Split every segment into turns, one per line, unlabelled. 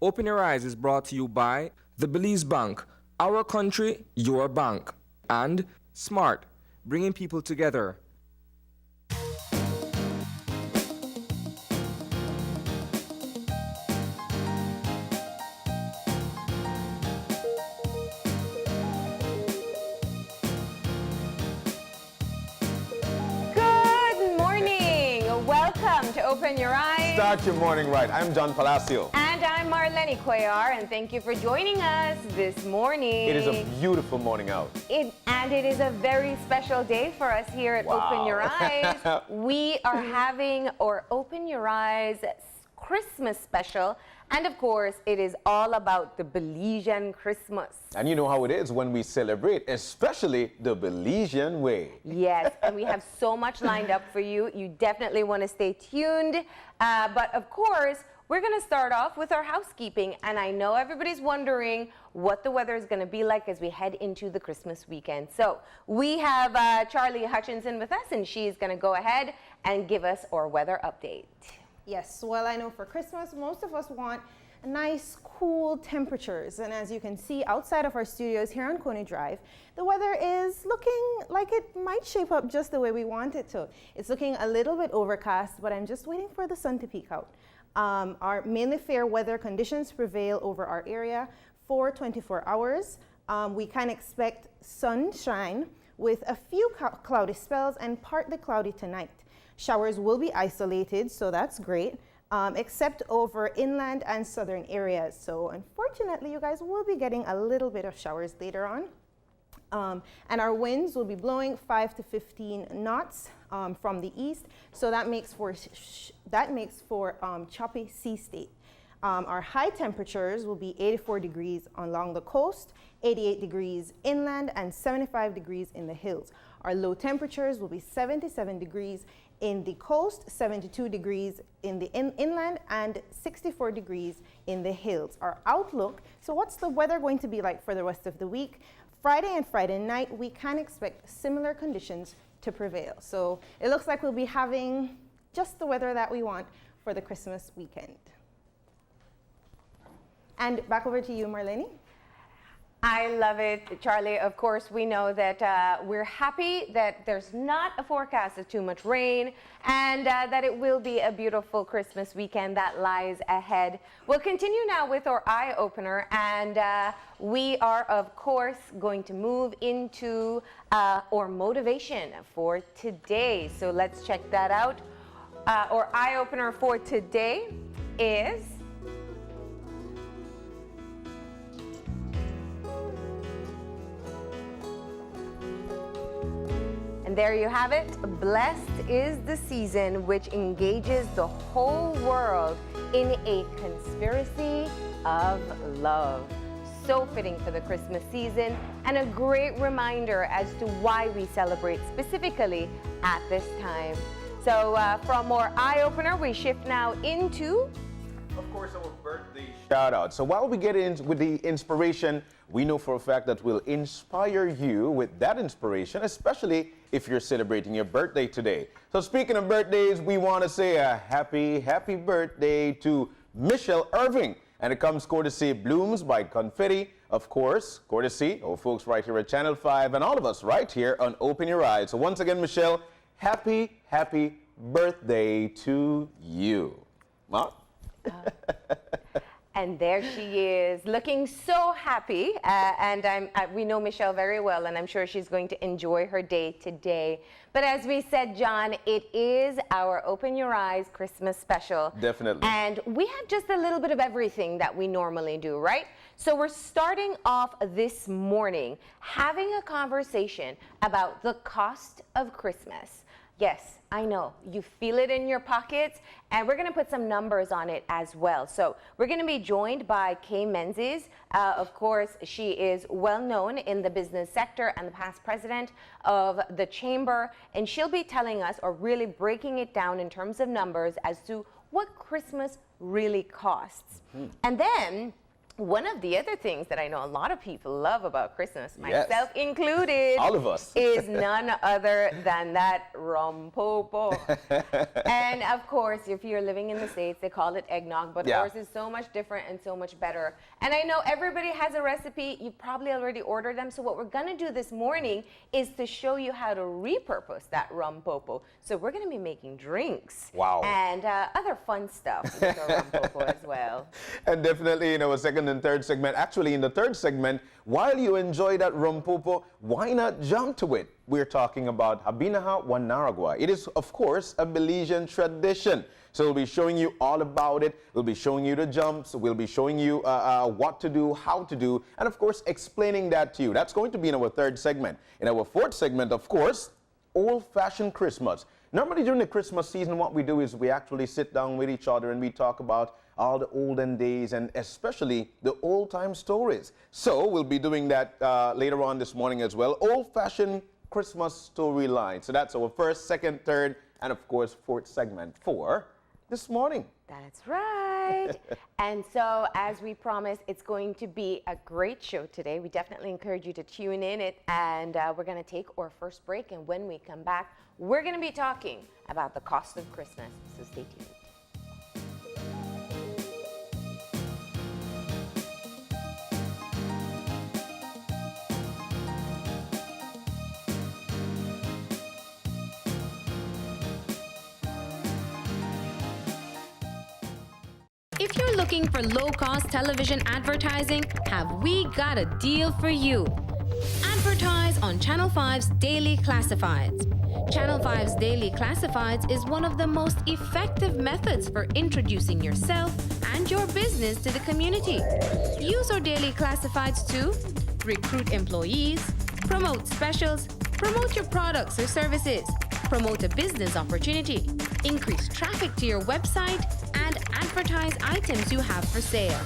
Open Your Eyes is brought to you by the Belize Bank, our country, your bank, and Smart, bringing people together.
Open Your Eyes.
Start your morning right. I'm John Palacio.
And I'm Marleni, Cuellar, and thank you for joining us this morning.
It is a beautiful morning out.
And it is a very special day for us here at Open Your Eyes. We are having our Open Your Eyes Christmas special. And of course, it is all about the Belizean Christmas.
And you know how it is when we celebrate, especially the Belizean way.
Yes, and we have so much lined up for you. You definitely want to stay tuned. But of course, we're going to start off with our housekeeping. And I know everybody's wondering what the weather is going to be like as we head into the Christmas weekend. So we have Charlie Hutchinson with us, and she's going to go ahead and give us our weather update.
Yes, well, I know for Christmas, most of us want nice, cool temperatures. And as you can see outside of our studios here on Coney Drive, the weather is looking like it might shape up just the way we want it to. It's looking a little bit overcast, but I'm just waiting for the sun to peek out. Our mainly fair weather conditions prevail over our area for 24 hours. We can expect sunshine with a few cloudy spells and partly cloudy tonight. Showers will be isolated, so that's great, except over inland and southern areas. So unfortunately, you guys will be getting a little bit of showers later on. And our winds will be blowing 5 to 15 knots from the east. So that makes for choppy sea state. Our high temperatures will be 84 degrees along the coast, 88 degrees inland, and 75 degrees in the hills. Our low temperatures will be 77 degrees in the coast, 72 degrees in the inland, and 64 degrees in the hills. Our outlook, so what's the weather going to be like for the rest of the week? Friday and Friday night, we can expect similar conditions to prevail. So it looks like we'll be having just the weather that we want for the Christmas weekend. And back over to you, Marleni.
I love it, Charlie. Of course, we know that we're happy that there's not a forecast of too much rain and that it will be a beautiful Christmas weekend that lies ahead. We'll continue now with our eye opener, and we are, of course, going to move into our motivation for today. So let's check that out. Our eye opener for today is... And there you have it. Blessed is the season which engages the whole world in a conspiracy of love. So fitting for the Christmas season and a great reminder as to why we celebrate specifically at this time. So from our eye-opener, we shift now into...
Of course, our birthday shout out. So while we get in with the inspiration, we know for a fact that we'll inspire you with that inspiration, especially if you're celebrating your birthday today. So speaking of birthdays, we want to say a happy birthday to Michelle Irving. And it comes courtesy Blooms by Confetti, of course, courtesy of folks right here at Channel 5 and all of us right here on Open Your Eyes. So once again, Michelle, happy birthday to you. Huh?
And there she is, looking so happy. We know Michelle very well, and I'm sure she's going to enjoy her day today. But as we said, John, it is our Open Your Eyes Christmas special.
Definitely.
And we have just a little bit of everything that we normally do, right? So we're starting off this morning having a conversation about the cost of Christmas. Yes, I know, you feel it in your pockets, and we're going to put some numbers on it as well. So we're going to be joined by Kay Menzies. Of course, she is well known in the business sector and the past president of the chamber, and she'll be telling us, or really breaking it down in terms of numbers as to what Christmas really costs. And then one of the other things that I know a lot of people love about Christmas,
Yes.
myself included,
All of us.
is none other than that Rum Popo. And of course, if you're living in the States, they call it eggnog, but
Yeah.
ours is so much different and so much better. And I know everybody has a recipe. You probably already ordered them. So what we're going to do this morning is to show you how to repurpose that Rum Popo. So we're going to be making drinks.
Wow.
And other fun stuff with the Rum Popo as well.
And definitely in our second and third segment, actually in the third segment, while you enjoy that Rum Popo, why not jump to it? We're talking about Habinahan One Aragua. It is, of course, a Belizean tradition. So we'll be showing you all about it. We'll be showing you the jumps. We'll be showing you what to do, how to do, and of course, explaining that to you. That's going to be in our third segment. In our fourth segment, of course, old-fashioned Christmas. Normally during the Christmas season, what we do is we actually sit down with each other and we talk about all the olden days and especially the old-time stories. So we'll be doing that later on this morning as well. Old-fashioned Christmas storyline. So that's our first, second, third, and of course, fourth segment for this morning.
That's right. And so, as we promised, it's going to be a great show today. We definitely encourage you to tune in it, and we're going to take our first break. And when we come back, we're going to be talking about the cost of Christmas. So stay tuned.
If you're looking for low-cost television advertising, have we got a deal for you? Advertise on Channel 5's Daily Classifieds. Channel 5's Daily Classifieds is one of the most effective methods for introducing yourself and your business to the community. Use our Daily Classifieds to recruit employees, promote specials, promote your products or services, promote a business opportunity, increase traffic to your website, and advertise items you have for sale.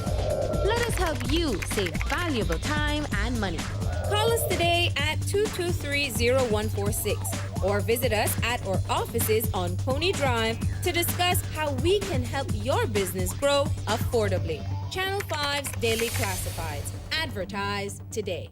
Let us help you save valuable time and money. Call us today at 223-0146 or visit us at our offices on Pony Drive to discuss how we can help your business grow affordably. Channel 5's Daily Classifieds. Advertise today.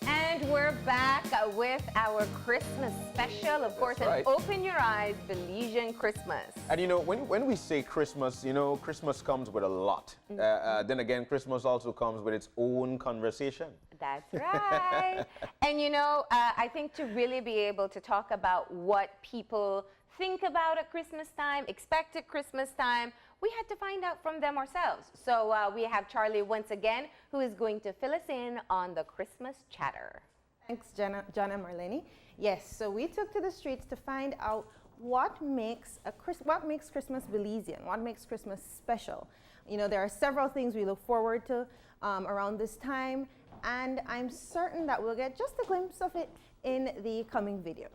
And we're back with our Christmas special, of course,
right.
and Open Your Eyes, Belizean Christmas.
And you know, when we say Christmas, you know, Christmas comes with a lot. Then again, Christmas also comes with its own conversation.
That's right. And you know, I think to really be able to talk about what people think about at Christmas time, expect at Christmas time, we had to find out from them ourselves. So we have Charlie once again, who is going to fill us in on the Christmas chatter.
Thanks, John and Marleni. Yes, so we took to the streets to find out what makes Christmas Belizean, what makes Christmas special. You know, there are several things we look forward to around this time, and I'm certain that we'll get just a glimpse of it in the coming video.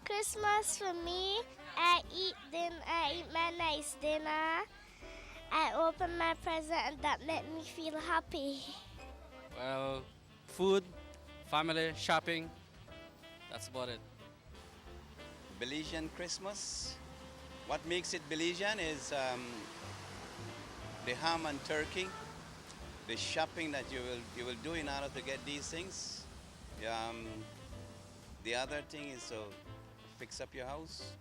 Christmas for me, I eat my nice dinner. I open my present and that made me feel happy.
Well, food, family, shopping, that's about it.
Belizean Christmas. What makes it Belizean is the ham and turkey, the shopping that you will do in order to get these things. The other thing is to fix up your house.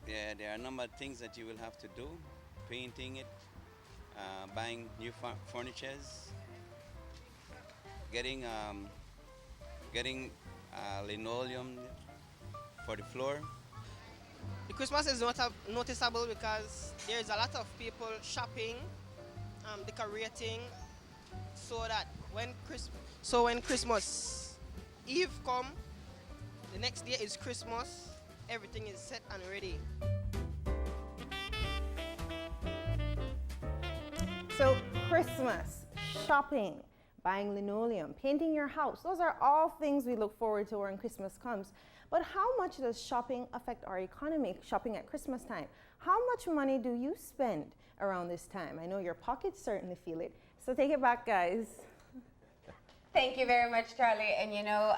Yeah, there are a number of things that you will have to do, painting it, buying new furnitures, getting linoleum for the floor.
The Christmas is noticeable because there's a lot of people shopping, decorating, so that when Christmas Eve come, the next day is Christmas, everything is set and ready.
So Christmas, shopping, buying linoleum, painting your house, those are all things we look forward to when Christmas comes. But how much does shopping affect our economy, shopping at Christmas time? How much money do you spend around this time? I know your pockets certainly feel it. So take it back, guys.
Thank you very much, Charlie. And you know,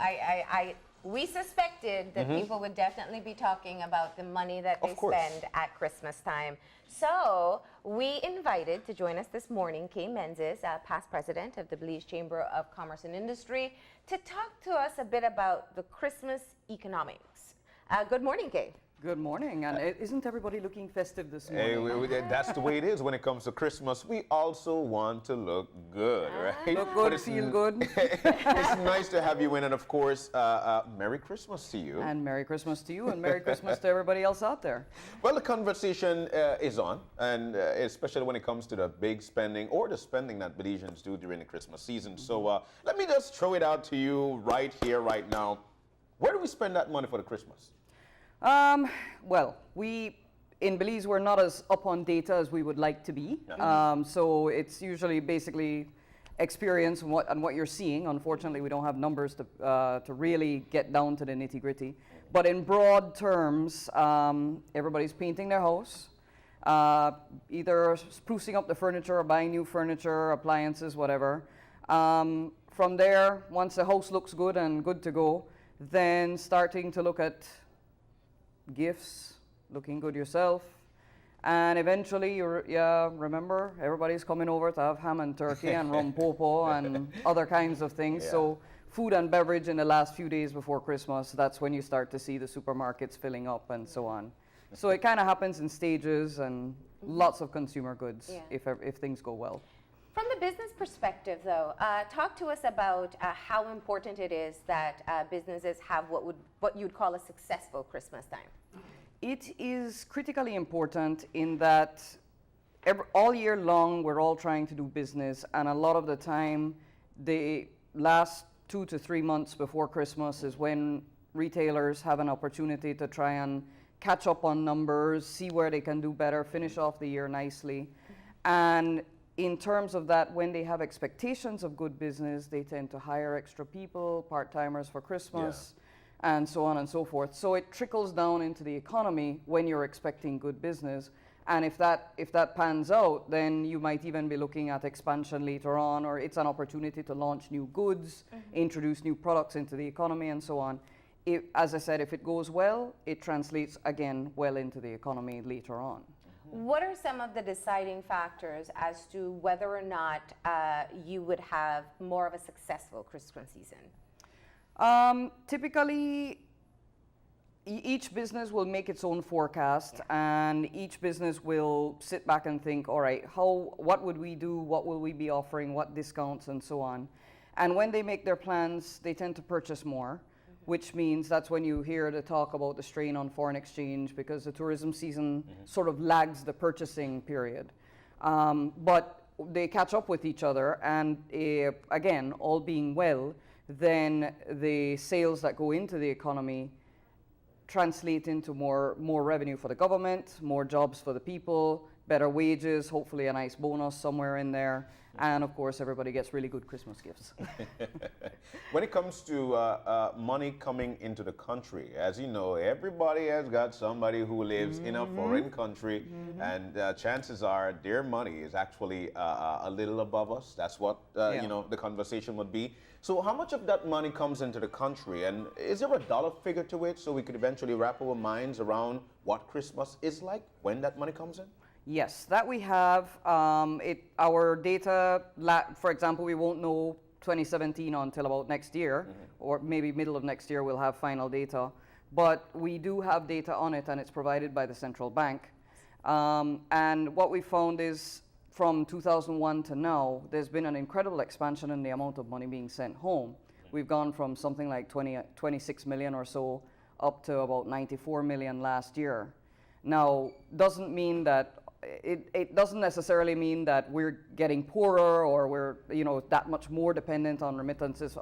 we suspected that people would definitely be talking about the money that they spend at Christmas time. So we invited to join us this morning Kay Menzies, past president of the Belize Chamber of Commerce and Industry, to talk to us a bit about the Christmas economics. Good morning, Kay.
Good morning, and isn't everybody looking festive this morning?
Hey, that's the way it is when it comes to Christmas. We also want to look good, right?
Look good, feel good.
It's nice to have you in, and of course, Merry Christmas to you.
And Merry Christmas to you, and Merry Christmas to everybody else out there.
Well, the conversation is on, and especially when it comes to the big spending or the spending that Belizeans do during the Christmas season. So let me just throw it out to you right here, right now. Where do we spend that money for the Christmas?
Well, in Belize, we're not as up on data as we would like to be. So it's usually basically experience and what you're seeing. Unfortunately, we don't have numbers to really get down to the nitty gritty. But in broad terms, everybody's painting their house, either sprucing up the furniture or buying new furniture, appliances, whatever. From there, once the house looks good and good to go, then starting to look at gifts, looking good yourself, and eventually remember, everybody's coming over to have ham and turkey and rum popo and other kinds of things. So food and beverage in the last few days before Christmas, that's when you start to see the supermarkets filling up and so on. So it kind of happens in stages, and lots of consumer goods if things go well.
From the business perspective, though, talk to us about how important it is that businesses have what you'd call a successful Christmas time.
It is critically important in that all year long we're all trying to do business, and a lot of the time the last 2 to 3 months before Christmas is when retailers have an opportunity to try and catch up on numbers, see where they can do better, finish off the year nicely. And in terms of that, when they have expectations of good business, they tend to hire extra people, part-timers for Christmas, and so on and so forth. So it trickles down into the economy when you're expecting good business. And if that pans out, then you might even be looking at expansion later on, or it's an opportunity to launch new goods, introduce new products into the economy, and so on. As I said, if it goes well, it translates again well into the economy later on.
What are some of the deciding factors as to whether or not you would have more of a successful Christmas season?
Typically, each business will make its own forecast, and each business will sit back and think, all right, what would we do? What will we be offering? What discounts and so on? And when they make their plans, they tend to purchase more, which means that's when you hear the talk about the strain on foreign exchange, because the tourism season sort of lags the purchasing period. But they catch up with each other, and again, all being well, then the sales that go into the economy translate into more revenue for the government, more jobs for the people, better wages, hopefully a nice bonus somewhere in there, and of course everybody gets really good Christmas gifts.
When it comes to money coming into the country, as you know, everybody has got somebody who lives in a foreign country, and chances are their money is actually a little above us. That's what you know, the conversation would be. So how much of that money comes into the country, and is there a dollar figure to it so we could eventually wrap our minds around what Christmas is like when that money comes in?
Yes, that we have. Our data, for example, we won't know 2017 until about next year, or maybe middle of next year we'll have final data. But we do have data on it, and it's provided by the central bank. And what we found is from 2001 to now, there's been an incredible expansion in the amount of money being sent home. We've gone from something like 26 million or so up to about 94 million last year. Now, doesn't mean that it doesn't necessarily mean that we're getting poorer or we're that much more dependent on remittances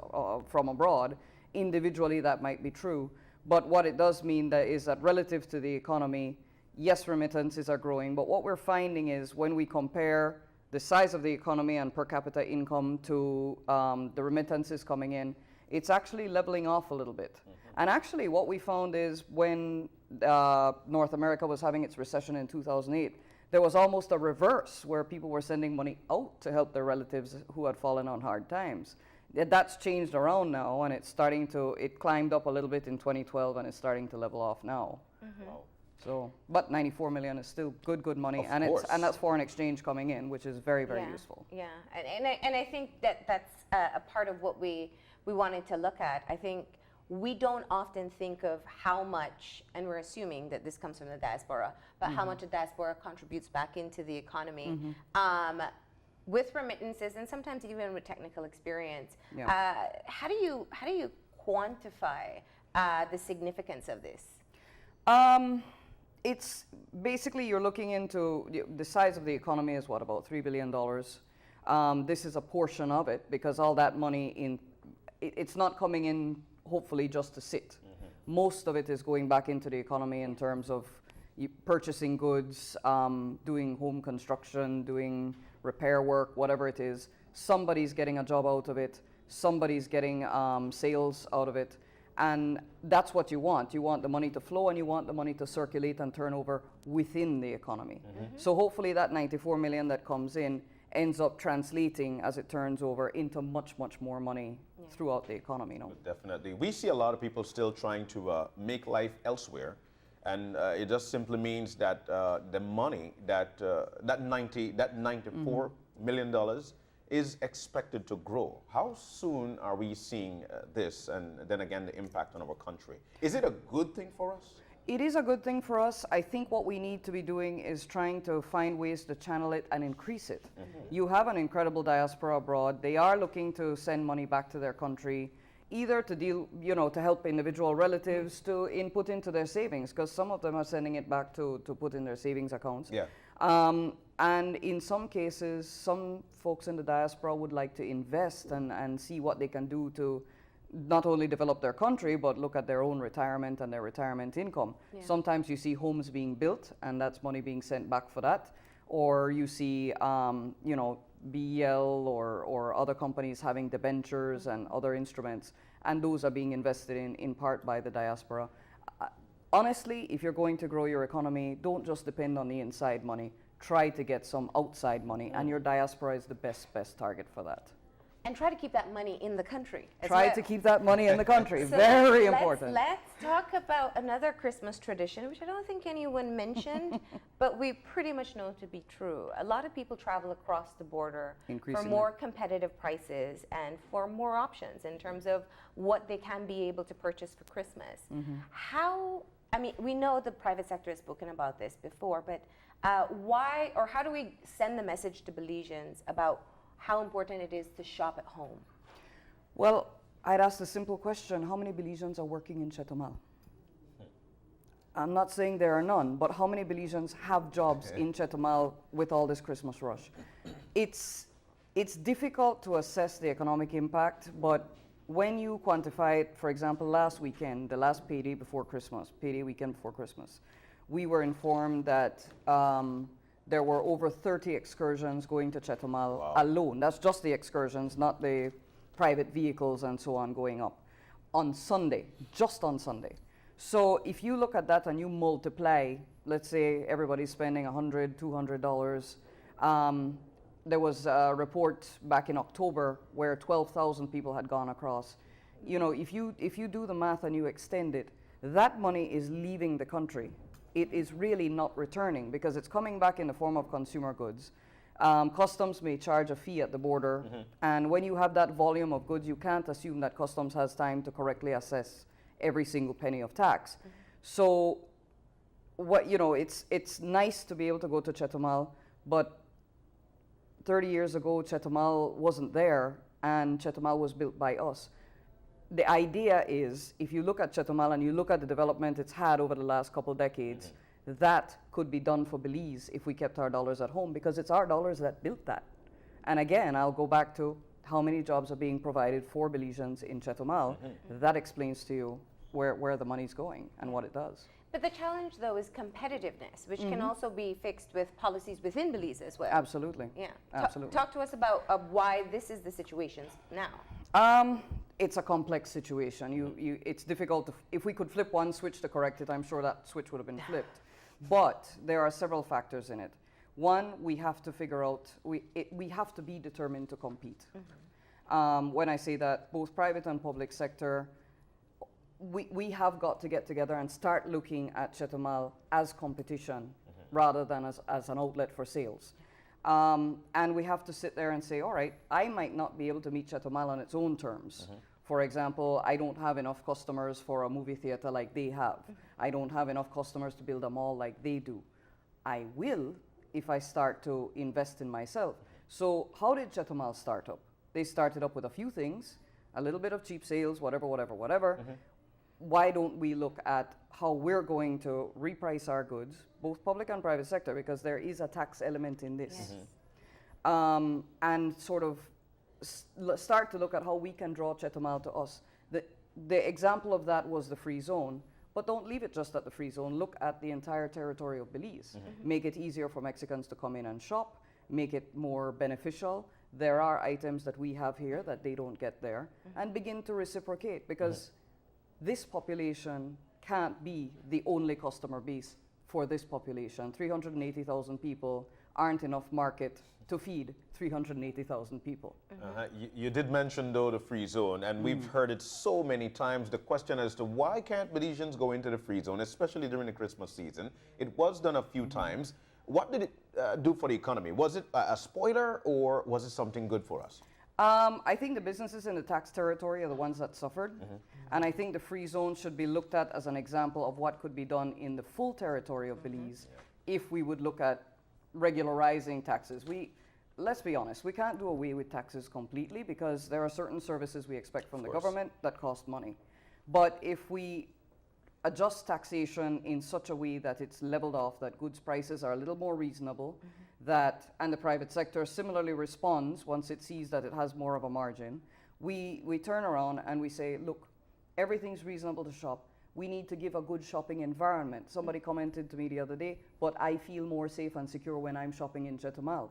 from abroad. Individually, that might be true, but what it does mean is that relative to the economy, yes, remittances are growing, but what we're finding is when we compare the size of the economy and per capita income to the remittances coming in, it's actually leveling off a little bit. And actually what we found is when North America was having its recession in 2008, there was almost a reverse where people were sending money out to help their relatives who had fallen on hard times. That's changed around now, and it climbed up a little bit in 2012 and it's starting to level off now.
Wow.
So, but 94 million is still good money,
Of
and
course.
that's foreign exchange coming in, which is very useful.
Yeah, and I think that's a part of what we wanted to look at. I think we don't often think of how much, and we're assuming that this comes from the diaspora, but how much the diaspora contributes back into the economy. With remittances and sometimes even with technical experience.
Yeah.
How do you quantify the significance of this?
It's basically you're looking into the size of the economy is what, about $3 billion. This is a portion of it because all that money it's not coming in hopefully just to sit. Most of it is going back into the economy in terms of purchasing goods, doing home construction, doing repair work, whatever it is. Somebody's getting a job out of it. Somebody's getting sales out of it. And that's what you want. You want the money to flow and you want the money to circulate and turn over within the economy. So hopefully that 94 million that comes in ends up translating as it turns over into much more money throughout the economy. No?
Definitely. We see a lot of people still trying to make life elsewhere. And it just simply means that the money, that $94 million is expected to grow. How soon are we seeing this, and then again the impact on our country? Is it a good thing for us?
It is a good thing for us. I think what we need to be doing is trying to find ways to channel it and increase it. You have an incredible diaspora abroad. They are looking to send money back to their country, either to deal, to help individual relatives to input into their savings, because some of them are sending it back to put in their savings accounts.
Yeah.
And in some cases, some folks in the diaspora would like to invest and see what they can do to not only develop their country, but look at their own retirement and their retirement income.
Yeah.
Sometimes you see homes being built, and that's money being sent back for that. Or you see, BL or other companies having debentures and other instruments, and those are being invested in part by the diaspora. Honestly, if you're going to grow your economy, don't just depend on the inside money. Try to get some outside money, and your diaspora is the best target for that.
And try to keep that money in the country as
Try
well.
to keep that money in the country.
So
Very
let's-
important.
Let's talk about another Christmas tradition, which I don't think anyone mentioned, but we pretty much know to be true. A lot of people travel across the border for
Increasingly.
more competitive prices and for more options in terms of what they can be able to purchase for Christmas. We know the private sector has spoken about this before, but why or how do we send the message to Belizeans about how important it is to shop at home?
Well, I'd ask the simple question, how many Belizeans are working in Chetumal? I'm not saying there are none, but how many Belizeans have jobs in Chetumal with all this Christmas rush? It's difficult to assess the economic impact, but when you quantify it, for example, last weekend, the last payday weekend before Christmas, we were informed that there were over 30 excursions going to Chetumal alone. That's just the excursions, not the private vehicles and so on going up. On Sunday, just on Sunday. So if you look at that and you multiply, let's say everybody's spending $100, $200, there was a report back in October where 12,000 people had gone across. If you do the math and you extend it, that money is leaving the country. It is really not returning because it's coming back in the form of consumer goods. Customs may charge a fee at the border, and when you have that volume of goods, you can't assume that customs has time to correctly assess every single penny of tax. So, it's nice to be able to go to Chetumal, but 30 years ago, Chetumal wasn't there, and Chetumal was built by us. The idea is, if you look at Chetumal and you look at the development it's had over the last couple decades, that could be done for Belize if we kept our dollars at home, because it's our dollars that built that. And again, I'll go back to how many jobs are being provided for Belizeans in Chetumal. That explains to you where the money's going and what it does.
But the challenge, though, is competitiveness, which can also be fixed with policies within Belize as well.
Absolutely.
Yeah.
Absolutely.
Talk to us about why this is the situation now.
it's a complex situation. It's difficult to, if we could flip one switch to correct it, I'm sure that switch would have been flipped. But there are several factors in it. One, we have to figure out, we have to be determined to compete. When I say that, both private and public sector, we have got to get together and start looking at Chetumal as competition rather than as an outlet for sales. And we have to sit there and say, all right, I might not be able to meet Chetumal on its own terms. For example, I don't have enough customers for a movie theater like they have. I don't have enough customers to build a mall like they do. I will if I start to invest in myself. So how did Chetumal start up? They started up with a few things, a little bit of cheap sales, whatever. Why don't we look at how we're going to reprice our goods, both public and private sector, because there is a tax element in this. And sort of start to look at how we can draw Chetumal to us. The example of that was the free zone, but don't leave it just at the free zone. Look at the entire territory of Belize. Make it easier for Mexicans to come in and shop, make it more beneficial. There are items that we have here that they don't get there, and begin to reciprocate, because this population can't be the only customer base for this population. 380,000 people aren't enough market to feed 380,000 people.
You did mention, though, the free zone, and we've heard it so many times, the question as to why can't Belizeans go into the free zone, especially during the Christmas season. It was done a few times. What did it do for the economy? Was it a spoiler, or was it something good for us?
I think the businesses in the tax territory are the ones that suffered. And I think the free zone should be looked at as an example of what could be done in the full territory of Belize if we would look at regularizing taxes. Let's be honest, we can't do away with taxes completely, because there are certain services we expect from the government that cost money. But if we adjust taxation in such a way that it's leveled off, that goods prices are a little more reasonable, and the private sector similarly responds once it sees that it has more of a margin, we turn around and we say, look, everything's reasonable to shop. We need to give a good shopping environment. Somebody commented to me the other day, but I feel more safe and secure when I'm shopping in Chetumal.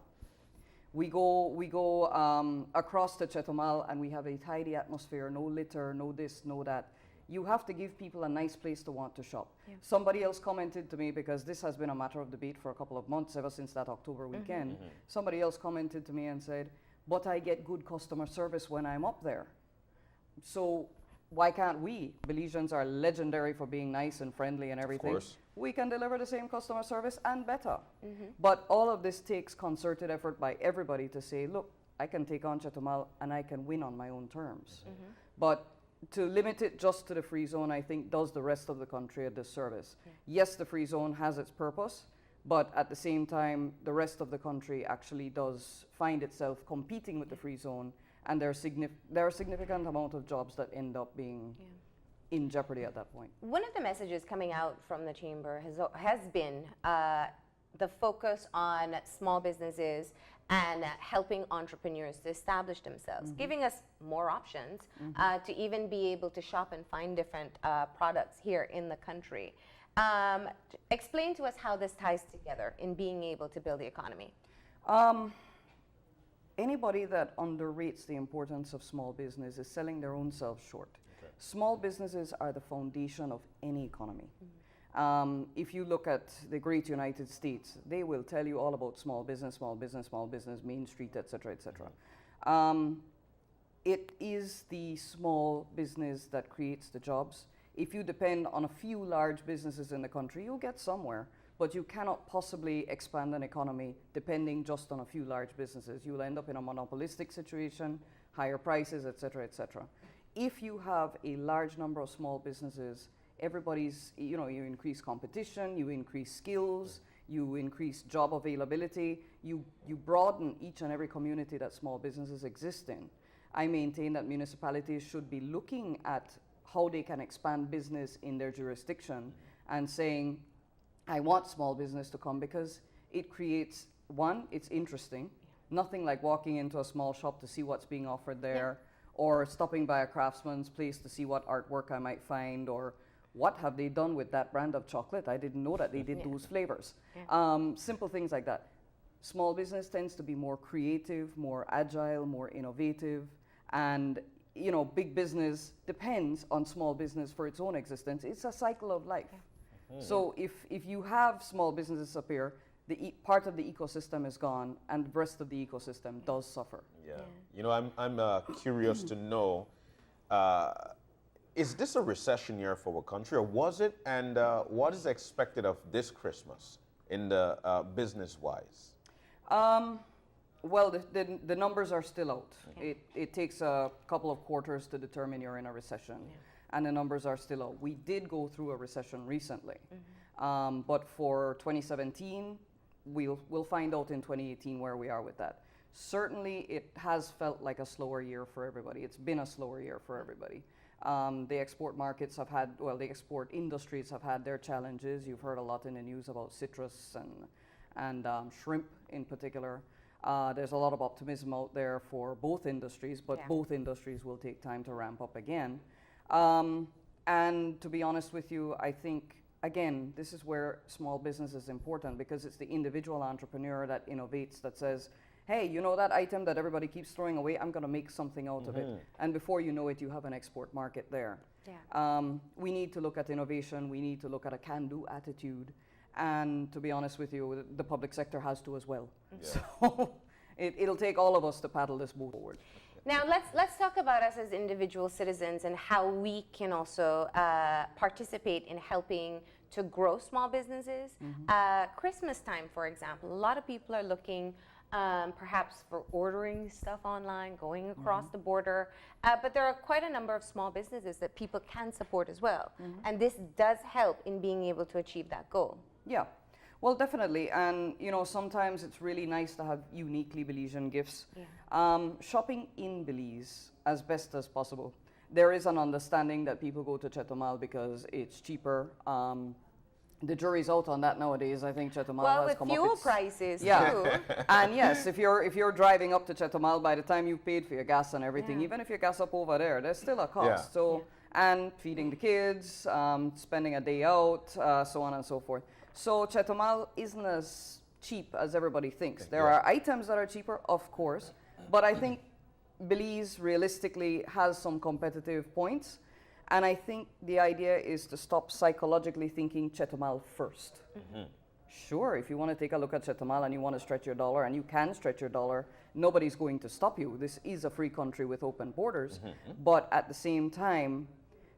We go across to Chetumal and we have a tidy atmosphere, no litter, no this, no that. You have to give people a nice place to want to shop. Somebody else commented to me, because this has been a matter of debate for a couple of months, ever since that October weekend. Somebody else commented to me and said, but I get good customer service when I'm up there. So why can't we? Belizeans are legendary for being nice and friendly and everything.
Of course.
We can deliver the same customer service and better. But all of this takes concerted effort by everybody to say, look, I can take on Chetumal and I can win on my own terms. But to limit it just to the free zone, I think, does the rest of the country a disservice. Yes, the free zone has its purpose, but at the same time, the rest of the country actually does find itself competing with the free zone, and there are a significant amount of jobs that end up being in jeopardy at that point.
One of the messages coming out from the chamber has been the focus on small businesses and helping entrepreneurs to establish themselves, giving us more options to even be able to shop and find different products here in the country. Explain to us how this ties together in being able to build the economy.
Anybody that underrates the importance of small business is selling their own selves short. Small businesses are the foundation of any economy. If you look at the great United States, they will tell you all about small business, Main Street, etc., etc. It is the small business that creates the jobs. If you depend on a few large businesses in the country, you'll get somewhere, but you cannot possibly expand an economy depending just on a few large businesses. You'll end up in a monopolistic situation, higher prices, etc., etc. If you have a large number of small businesses, everybody's, you increase competition, you increase skills, you increase job availability, you broaden each and every community that small businesses exist in. I maintain that municipalities should be looking at how they can expand business in their jurisdiction and saying, I want small business to come, because it creates, one, it's interesting. Nothing like walking into a small shop to see what's being offered there, or stopping by a craftsman's place to see what artwork I might find, or what have they done with that brand of chocolate? I didn't know that they did those flavors. Simple things like that. Small business tends to be more creative, more agile, more innovative, and you know, big business depends on small business for its own existence. It's a cycle of life. So if you have small businesses appear, part of the ecosystem is gone, and the rest of the ecosystem does suffer.
Yeah. You know, I'm curious to know, is this a recession year for our country, or was it? And what is expected of this Christmas in the business-wise?
Well, the numbers are still out. It takes a couple of quarters to determine you're in a recession, and the numbers are still out. We did go through a recession recently, but for 2017, we'll find out in 2018 where we are with that. Certainly, it has felt like a slower year for everybody. It's been a slower year for everybody. The export markets have had, well, the export industries have had their challenges. You've heard a lot in the news about citrus and shrimp in particular. There's a lot of optimism out there for both industries, but both industries will take time to ramp up again. And to be honest with you, I think, again, this is where small business is important, because it's the individual entrepreneur that innovates, that says, hey, you know that item that everybody keeps throwing away? I'm going to make something out of it. And before you know it, you have an export market there. We need to look at innovation. We need to look at a can-do attitude. And to be honest with you, the public sector has to as well. So it'll take all of us to paddle this boat forward.
Now let's talk about us as individual citizens and how we can also participate in helping to grow small businesses. Christmas time, for example, a lot of people are looking perhaps for ordering stuff online, going across the border, but there are quite a number of small businesses that people can support as well. And this does help in being able to achieve that goal.
Yeah, well, definitely. And, you know, sometimes it's really nice to have uniquely Belizean gifts. Shopping in Belize as best as possible. There is an understanding that people go to Chetumal because it's cheaper. The jury's out on that nowadays. I think Chetumal has come up.
Well, with fuel prices too.
And yes, if you're driving up to Chetumal, by the time you've paid for your gas and everything, even if you gas up over there, there's still a cost. So, and feeding the kids, spending a day out, so on and so forth. So Chetumal isn't as cheap as everybody thinks. There are items that are cheaper, of course, but I think Belize realistically has some competitive points. And I think the idea is to stop psychologically thinking Chetumal first. Sure, if you want to take a look at Chetumal and you want to stretch your dollar, and you can stretch your dollar, nobody's going to stop you. This is a free country with open borders. But at the same time,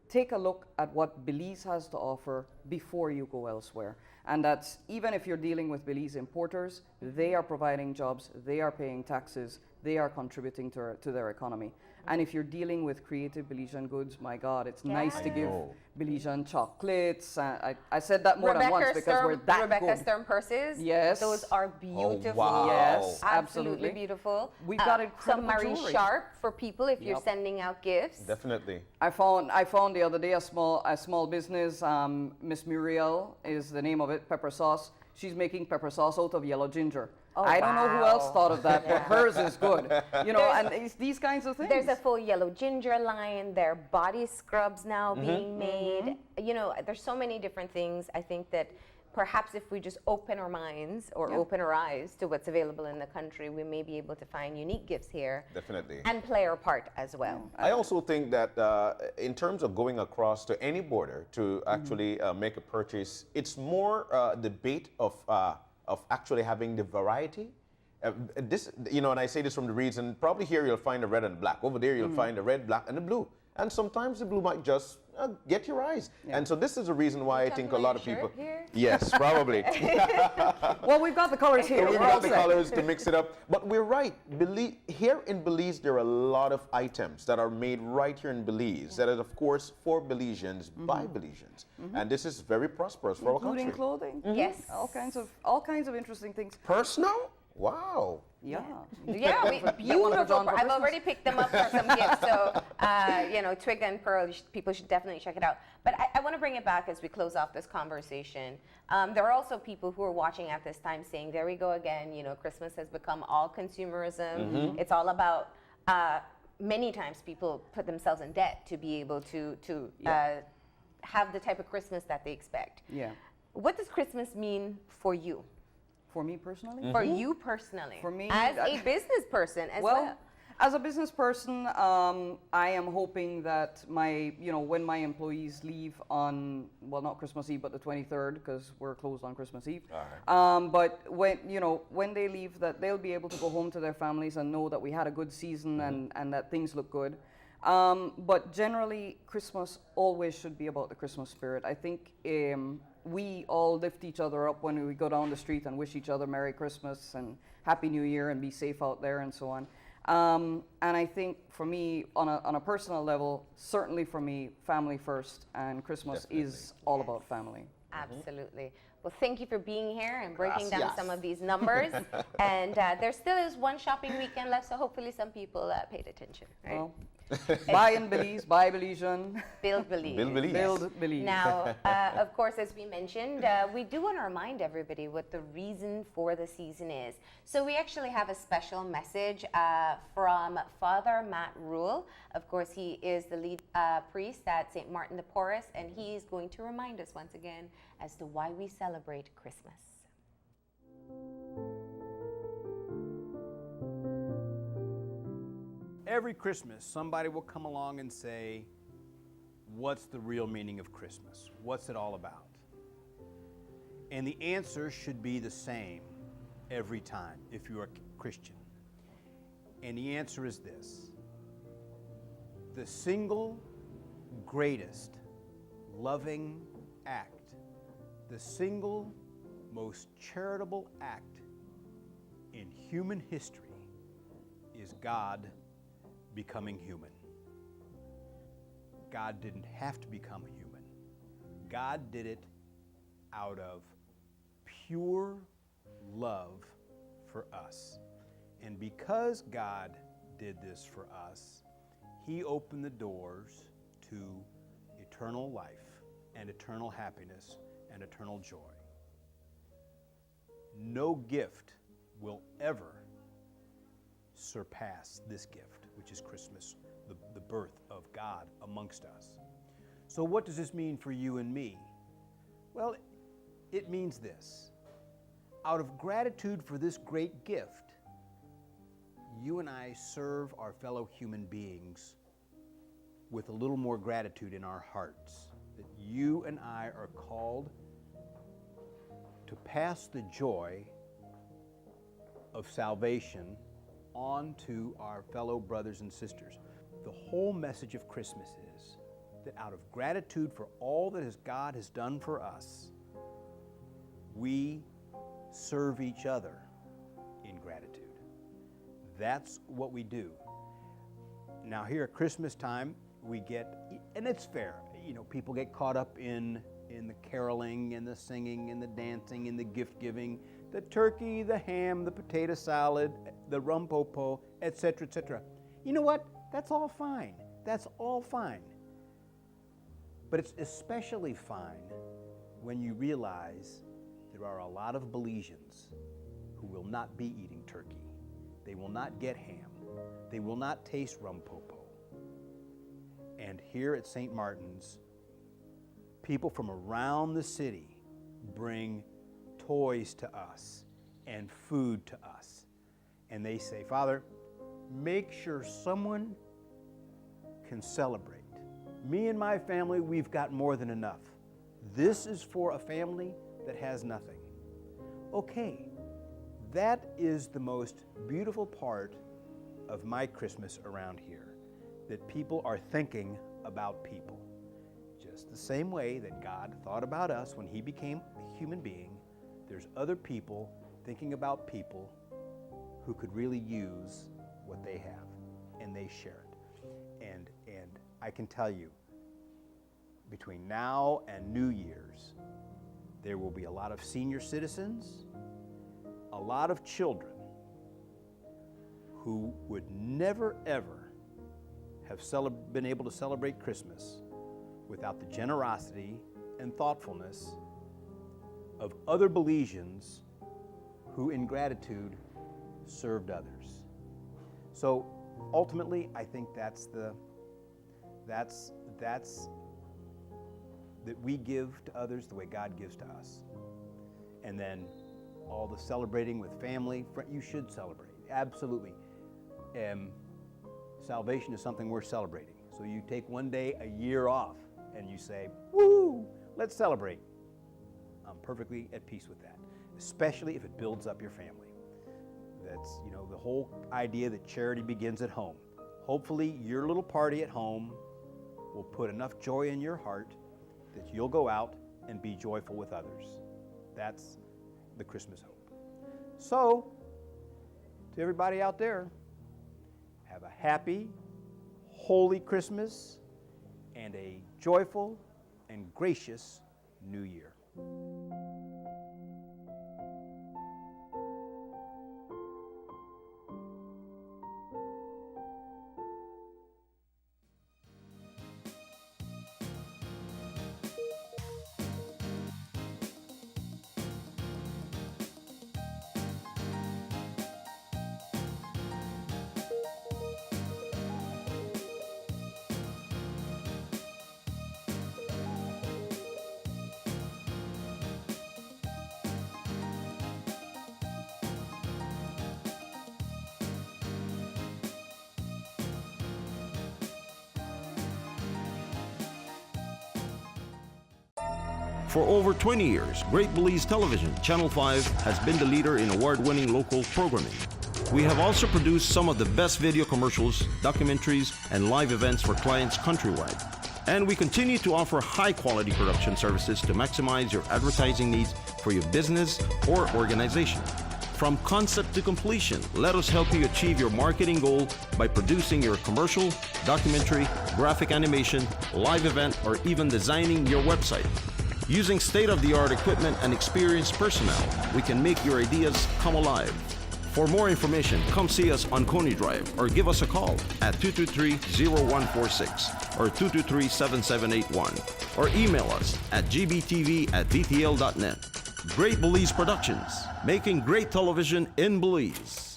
take a look at what Belize has to offer before you go elsewhere. And that's, even if you're dealing with Belize importers, they are providing jobs, they are paying taxes, they are contributing to their economy. And if you're dealing with creative Belizean goods, my God, it's nice to give Belizean chocolates. I said that more than once because we're that
Rebecca
good.
Stern purses.
Yes.
Those are beautiful.
Oh, wow.
Yes,
Absolutely
absolutely.
beautiful.
We've got
some
incredible
Marie
jewelry.
Sharp for people if you're sending out gifts.
Definitely.
I found the other day a small business. Miss Muriel is the name of it. Pepper sauce. She's making pepper sauce out of yellow ginger. I don't know who else thought of that, but hers is good. You know, and it's these kinds of things.
There's a full yellow ginger line. There are body scrubs now being made. You know, there's so many different things. I think that perhaps if we just open our minds or open our eyes to what's available in the country, we may be able to find unique gifts here.
Definitely.
And play our part as well.
I also think that in terms of going across to any border to actually make a purchase, it's more debate of actually having the variety. This, you know, and I say this from the reason, probably here you'll find the red and black. Over there you'll find the red, black, and the blue. And sometimes the blue might just get your eyes. And so this is the reason why I think a lot of people...
Here?
Yes, probably.
Well, we've got the colors here.
We've
We're all
got the
set.
colors to mix it up. But we're right. Here in Belize, there are a lot of items that are made right here in Belize that is, of course, for Belizeans by Belizeans. And this is very prosperous for our country.
Including clothing.
Yes.
All kinds of interesting things.
Personal? Wow.
Yeah.
Yeah, beautiful. I've already picked them up for some gifts. So, you know, Twig and Pearl, people should definitely check it out. But I want to bring it back as we close off this conversation. There are also people who are watching at this time saying, there we go again, you know, Christmas has become all consumerism. It's all about, many times people put themselves in debt to be able to have the type of Christmas that they expect.
Yeah.
What does Christmas mean for you?
For me personally?
For you personally?
For me,
as a business person as well.
As a business person, I am hoping that when my employees leave on, well, not Christmas Eve, but the 23rd, because we're closed on Christmas Eve.
All right.
But when they leave, that they'll be able to go home to their families and know that we had a good season and that things look good. But generally, Christmas always should be about the Christmas spirit. I think we all lift each other up when we go down the street and wish each other Merry Christmas and Happy New Year and be safe out there and so on. And I think for me, on a personal level, certainly for me, family first, and Christmas is all about family.
Absolutely. Well, thank you for being here and breaking down
Gracias.
some of these numbers. And there still is one shopping weekend left, so hopefully some people paid attention. Right?
Well, buy in Belize, buy Belizean.
Build Belize.
Build Belize.
Build Belize.
Now, of course, as we mentioned, we do want to remind everybody what the reason for the season is. So we actually have a special message from Father Matt Rule. Of course, he is the lead priest at St. Martin de Porres, and he is going to remind us once again as to why we celebrate Christmas.
Every Christmas, somebody will come along and say, what's the real meaning of Christmas? What's it all about? And the answer should be the same every time if you're a Christian. And the answer is this: the single greatest loving act, the single most charitable act in human history is God becoming human. God didn't have to become human. God did it out of pure love for us. And because God did this for us, He opened the doors to eternal life and eternal happiness and eternal joy. No gift will ever surpass this gift, which is Christmas, the birth of God amongst us. So what does this mean for you and me? Well, it means this. Out of gratitude for this great gift, you and I serve our fellow human beings with a little more gratitude in our hearts. That you and I are called to pass the joy of salvation on to our fellow brothers and sisters. The whole message of Christmas is that out of gratitude for all that God has done for us, we serve each other in gratitude. That's what we do. Now here at Christmas time, we get, and it's fair, people get caught up in the caroling and the singing and the dancing and the gift giving, the turkey, the ham, the potato salad, the rum popo, etc., etc. You know what? That's all fine. That's all fine. But it's especially fine when you realize there are a lot of Belizeans who will not be eating turkey. They will not get ham. They will not taste rum popo. And here at St. Martin's, people from around the city bring toys to us and food to us. And they say, Father, make sure someone can celebrate. Me and my family, we've got more than enough. This is for a family that has nothing. Okay, that is the most beautiful part of my Christmas around here, that people are thinking about people. Just the same way that God thought about us when He became a human being, there's other people thinking about people who could really use what they have, and they share it. And I can tell you, between now and New Year's, there will be a lot of senior citizens, a lot of children who would never, ever have been able to celebrate Christmas without the generosity and thoughtfulness of other Belizeans who, in gratitude, served others. So ultimately, I think that's that we give to others the way God gives to us. And then all the celebrating with family, you should celebrate, absolutely. Salvation is something we're celebrating. So you take one day a year off and you say, woo, let's celebrate. I'm perfectly at peace with that, especially if it builds up your family. That's, you know, the whole idea that charity begins at home. Hopefully your little party at home will put enough joy in your heart that you'll go out and be joyful with others. That's the Christmas hope. So, to everybody out there, have a happy, holy Christmas and a joyful and gracious New Year.
For over 20 years, Great Belize Television, Channel 5, has been the leader in award-winning local programming. We have also produced some of the best video commercials, documentaries, and live events for clients countrywide. And we continue to offer high-quality production services to maximize your advertising needs for your business or organization. From concept to completion, let us help you achieve your marketing goal by producing your commercial, documentary, graphic animation, live event, or even designing your website. Using state-of-the-art equipment and experienced personnel, we can make your ideas come alive. For more information, come see us on Coney Drive or give us a call at 223-0146 or 223-7781 or email us at gbtv@dtl.net. Great Belize Productions, making great television in Belize.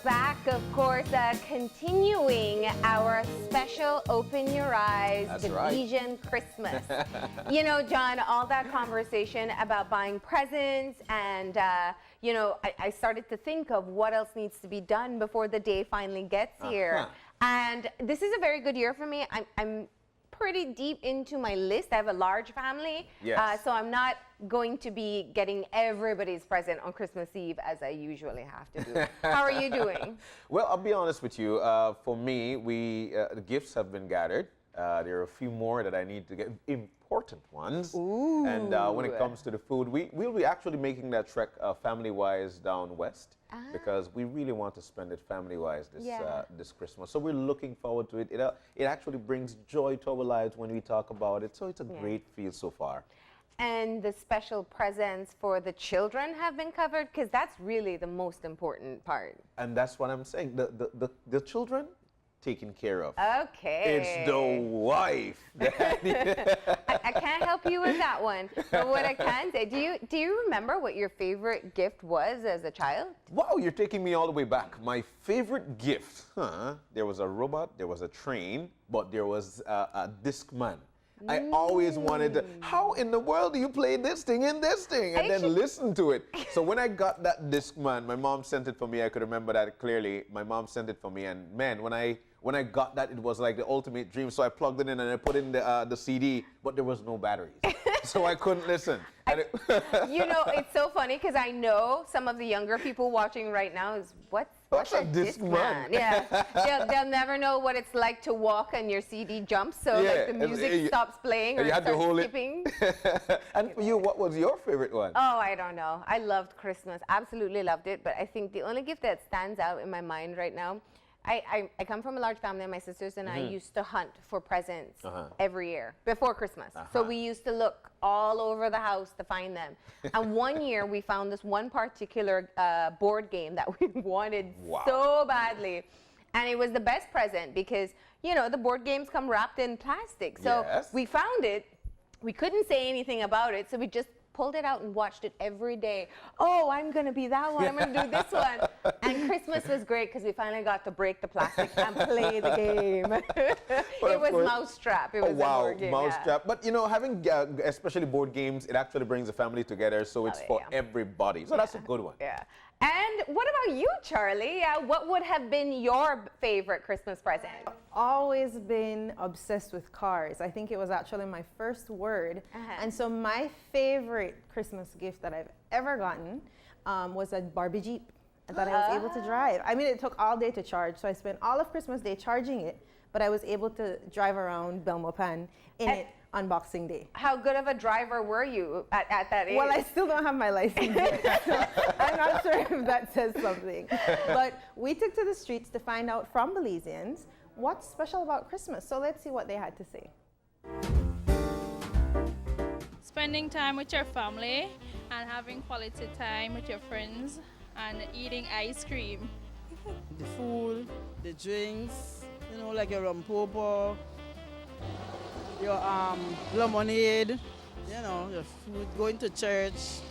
Back, of course, continuing our special Open Your Eyes Belizean Christmas. You know, John, all that conversation about buying presents and, you know, I started to think of what else needs to be done before the day finally gets here. And this is a very good year for me. I'm pretty deep into my list. I have a large family, so I'm not going to be getting everybody's present on Christmas Eve as I usually have to do. How are you doing?
Well, I'll be honest with you. For me, the gifts have been gathered. There are a few more that I need to get, important ones.
Ooh.
And when it comes to the food, we'll be actually making that trek family-wise down west because we really want to spend it family-wise this Christmas. So we're looking forward to it. It actually brings joy to our lives when we talk about it. So it's a great feel so far.
And the special presents for the children have been covered because that's really the most important part.
And that's what I'm saying. The children, taken care of.
Okay.
It's the wife.
I can't help you with that one. But what I can say, do you remember what your favorite gift was as a child?
Wow, you're taking me all the way back. My favorite gift, there was a robot, there was a train, but there was a Discman. I always wanted to, how in the world do you play this thing and this thing? And then listen to it. So when I got that Discman, my mom sent it for me. I could remember that clearly. My mom sent it for me. And man, when I got that, it was like the ultimate dream. So I plugged it in and I put in the CD, but there was no batteries. So I couldn't listen.
You know, it's so funny because I know some of the younger people watching right now is, what's a Discman? Yeah, they'll never know what it's like to walk and your CD jumps, so like the music stops playing or
you
starts skipping.
And for you, what was your favorite one?
Oh, I don't know. I loved Christmas, absolutely loved it. But I think the only gift that stands out in my mind right now, I come from a large family. My sisters and I used to hunt for presents every year before Christmas. So we used to look all over the house to find them. And one year we found this one particular board game that we wanted so badly. And it was the best present because, you know, the board games come wrapped in plastic. So we found it. We couldn't say anything about it. So we just pulled it out and watched it every day. Oh, I'm going to be that one. I'm going to do this one. And Christmas was great because we finally got to break the plastic and play the game. It was Mousetrap. It was a board game.
Mousetrap. But you know, having especially board games, it actually brings the family together, so it's for everybody. So that's a good one.
Yeah. And what about you, Charlie? What would have been your favorite Christmas present?
Always been obsessed with cars. I think it was actually my first word. And so my favorite Christmas gift that I've ever gotten was a Barbie Jeep that I was able to drive. I mean, it took all day to charge, so I spent all of Christmas Day charging it, but I was able to drive around Belmopan in it on Boxing Day.
How good of a driver were you at that age?
Well, I still don't have my license yet, so I'm not sure if that says something. But we took to the streets to find out from Belizeans what's special about Christmas. So let's see what they had to say.
Spending time with your family and having quality time with your friends and eating ice cream.
The food, the drinks, you know, like your Rum Popo, your lemonade, you know, your food, going to church,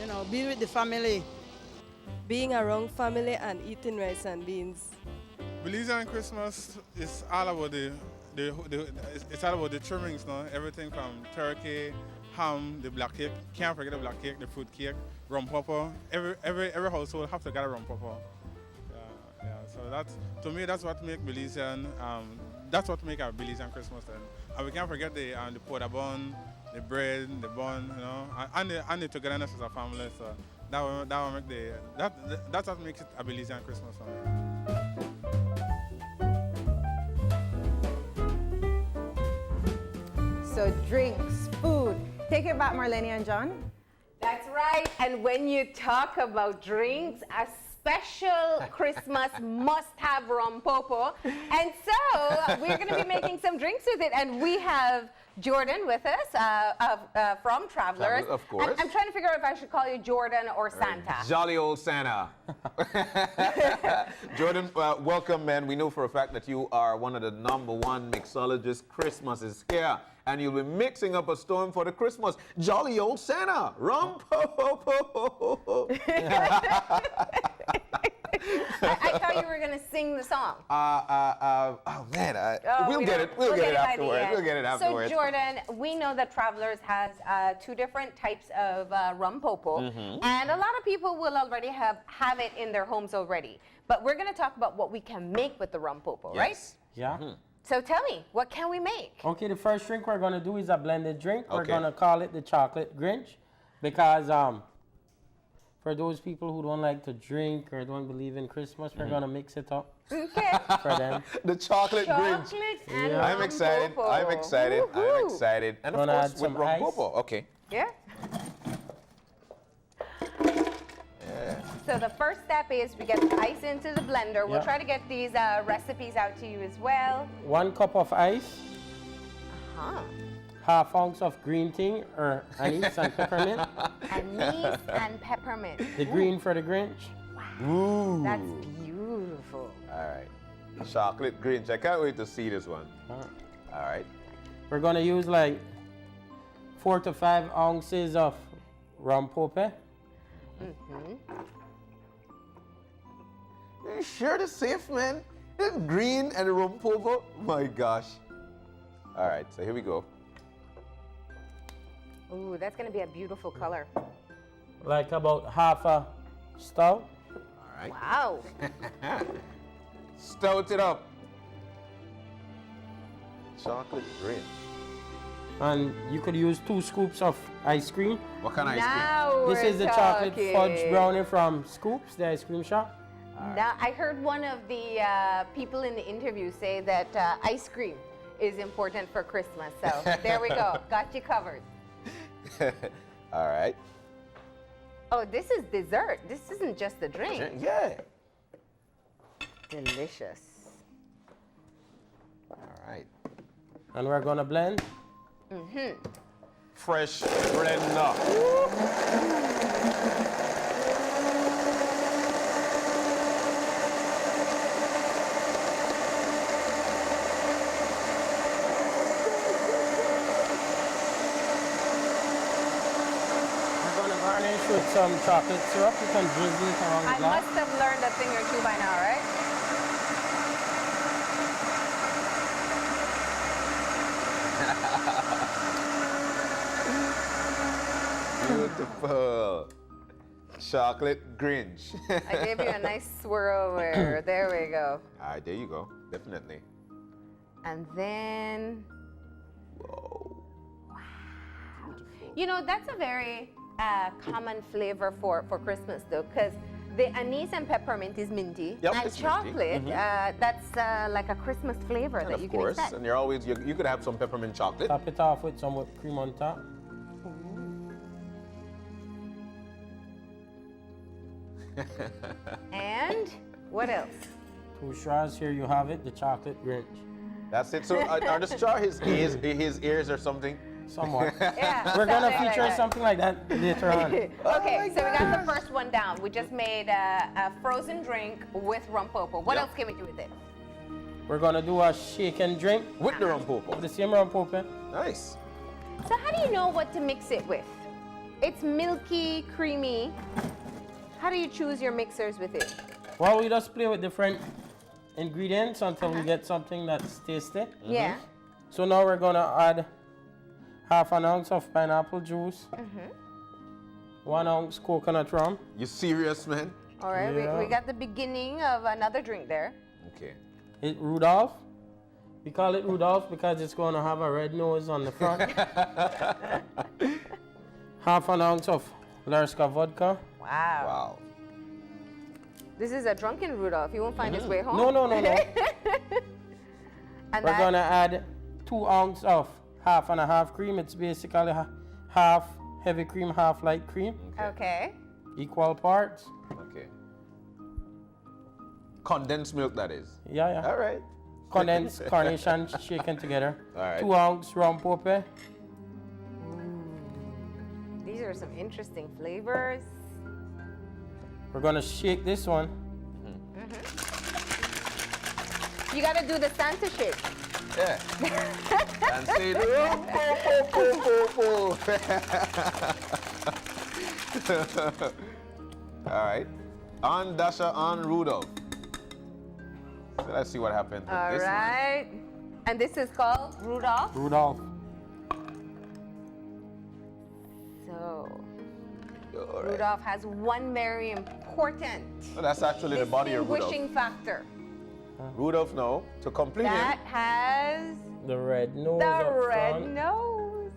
you know, being with the family.
Being around family and eating rice and beans.
Belizean Christmas is all about it's all about the trimmings, no? Everything from turkey, ham, the black cake. Can't forget the black cake, the fruit cake, Rum Popo. Every household have to get a Rum Popo. Yeah. So that's, to me, that's what make Belizean. That's what make our Belizean Christmas. And we can't forget the porta bun, the bread, the bun, you know, and the togetherness as a family. So that's what makes it a Belizean Christmas for me.
So drinks, food. Take it back, Marleni and John.
That's right. And when you talk about drinks, a special Christmas must have Rum Popo. And so we're going to be making some drinks with it. And we have Jordan with us from Travelers.
Of course.
I'm trying to figure out if I should call you Jordan or Santa.
Jolly old Santa. Jordan, welcome, man. We know for a fact that you are one of the #1 mixologists. Christmas is here, and you'll be mixing up a storm for the Christmas. Jolly old Santa. Rum Popo.
I thought you were going to sing the song.
Oh man, we'll get it. We'll get it afterwards. We'll get it afterwards.
So Jordan, we know that Travelers has 2 different types of Rum Popo, and a lot of people will already have it in their homes already. But we're going to talk about what we can make with the Rum Popo, right?
Yeah.
So tell me, what can we make?
Okay, the first drink we're going to do is a blended drink. We're going to call it the Chocolate Grinch because for those people who don't like to drink or don't believe in Christmas, we're going to mix it up for them.
The Chocolate Grinch.
And
I'm excited.
Popo.
I'm excited. I'm excited. And of course, with Rum
ice.
Popo. Okay.
Yeah. So the first step is we get the ice into the blender. We'll try to get these recipes out to you as well.
1 cup of ice. Half ounce of green tea or anise and peppermint.
Anise and peppermint.
The green for the Grinch.
Ooh.
That's beautiful.
All right. Chocolate Grinch. I can't wait to see this one. All right.
We're going to use like 4 to 5 ounces of Rum Popo.
You sure the safe, man? The green and the Rum Popo? My gosh. All right, so here we go.
Ooh, that's going to be a beautiful color.
Like about half a stout.
All right.
Wow.
Stout it up. Chocolate Grinch.
And you could use 2 scoops of ice cream.
What kind of ice
Now
This
we're
is the chocolate
talking.
fudge brownie from Scoops, the ice cream shop.
Now, I heard one of the people in the interview say that ice cream is important for Christmas. So there we go. Got you covered.
All right.
Oh, this is dessert. This isn't just the drink.
Yeah.
Delicious.
All right.
And we're going to blend.
Fresh blender.
With with some chocolate syrup. You can drizzle it around the
I
glass.
must have learned a thing or two by now, right?
Beautiful. Chocolate Grinch.
I gave you a nice swirl over. There we go.
All right, there you go. Definitely.
And then,
Whoa.
you know, that's a very common flavor for Christmas, though, because the anise and peppermint is minty,
Yep,
and
it's minty.
chocolate, that's like a Christmas flavor
And
that
of
you
course,
can expect.
and you're always, you could have some peppermint chocolate.
Top it off with some whipped cream on top.
And what else?
2 straws. Here you have it, the chocolate Grinch.
That's it. So are the straw his ears or something?
Somewhat.
Yeah,
We're gonna
something like
feature
that.
something like that later on.
Okay, so we got the first one down. We just made a frozen drink with Rum Popo. What
Yep.
else can we do with it?
We're gonna do a shake and drink
With the Rum Popo.
with the same Rum Popo.
Nice.
So how do you know what to mix it with? It's milky, creamy. How do you choose your mixers with it?
Well, we just play with different ingredients until we get something that's tasty.
Yeah.
So now we're gonna add half an ounce of pineapple juice, 1 ounce coconut rum.
You serious, man?
All right,
Yeah.
we got the beginning of another drink there.
Okay.
It Rudolph. We call it Rudolph because it's gonna have a red nose on the front. Half an ounce of Larska vodka.
Wow.
Wow.
This is a drunken Rudolph. He won't find his way home.
No, no, no, no.
And
We're
that-
gonna add 2 ounces of half and a half cream. It's basically half heavy cream, half light cream.
Okay.
Equal parts.
Okay. Condensed milk, that is.
Yeah, yeah.
All right.
Condensed carnation shaken together.
All right.
2 ounce Rum Popo.
These are some interesting flavors.
We're gonna shake this one.
You gotta do the Santa shake.
Yeah. And say Rum Popo. All right. On Dasha, on Rudolph. So let's see what happens with
All
this
right. And this is called Rudolph.
Rudolph.
So
one. All right.
Rudolph has one very important
So that's actually the body of Rudolph.
distinguishing factor.
Rudolph, no. To complete
That
him.
has
The red nose
the
up
red
front.
nose.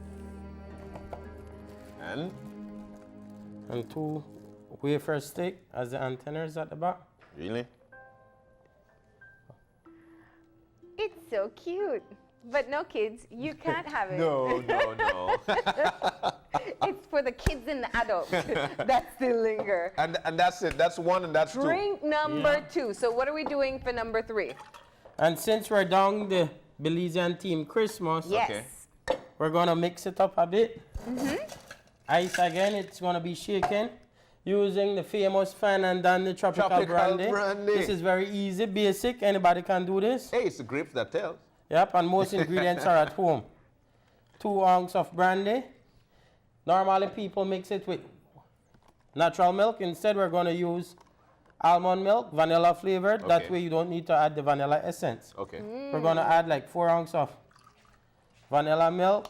And 2 wafer stick as the antennas at the back.
Really?
It's so cute. But no, kids, you can't have it.
No.
It's for the kids and the adults that still linger.
And that's it. That's 1 and that's 2.
Drink number 2. So what are we doing for number 3?
And since we're down the Belizean team Christmas,
Yes.
we're gonna mix it up a bit. Ice again, it's gonna be shaken using the famous Fan and Dandy Tropical Brandy. This is very easy, basic, anybody can do this.
Hey, it's the grapes that tells.
Yep, and most ingredients are at home. 2 ounces of brandy. Normally people mix it with natural milk. Instead, we're gonna use almond milk, vanilla flavored. That
Okay.
way you don't need to add the vanilla essence.
Okay.
We're gonna add like 4 ounces of vanilla milk.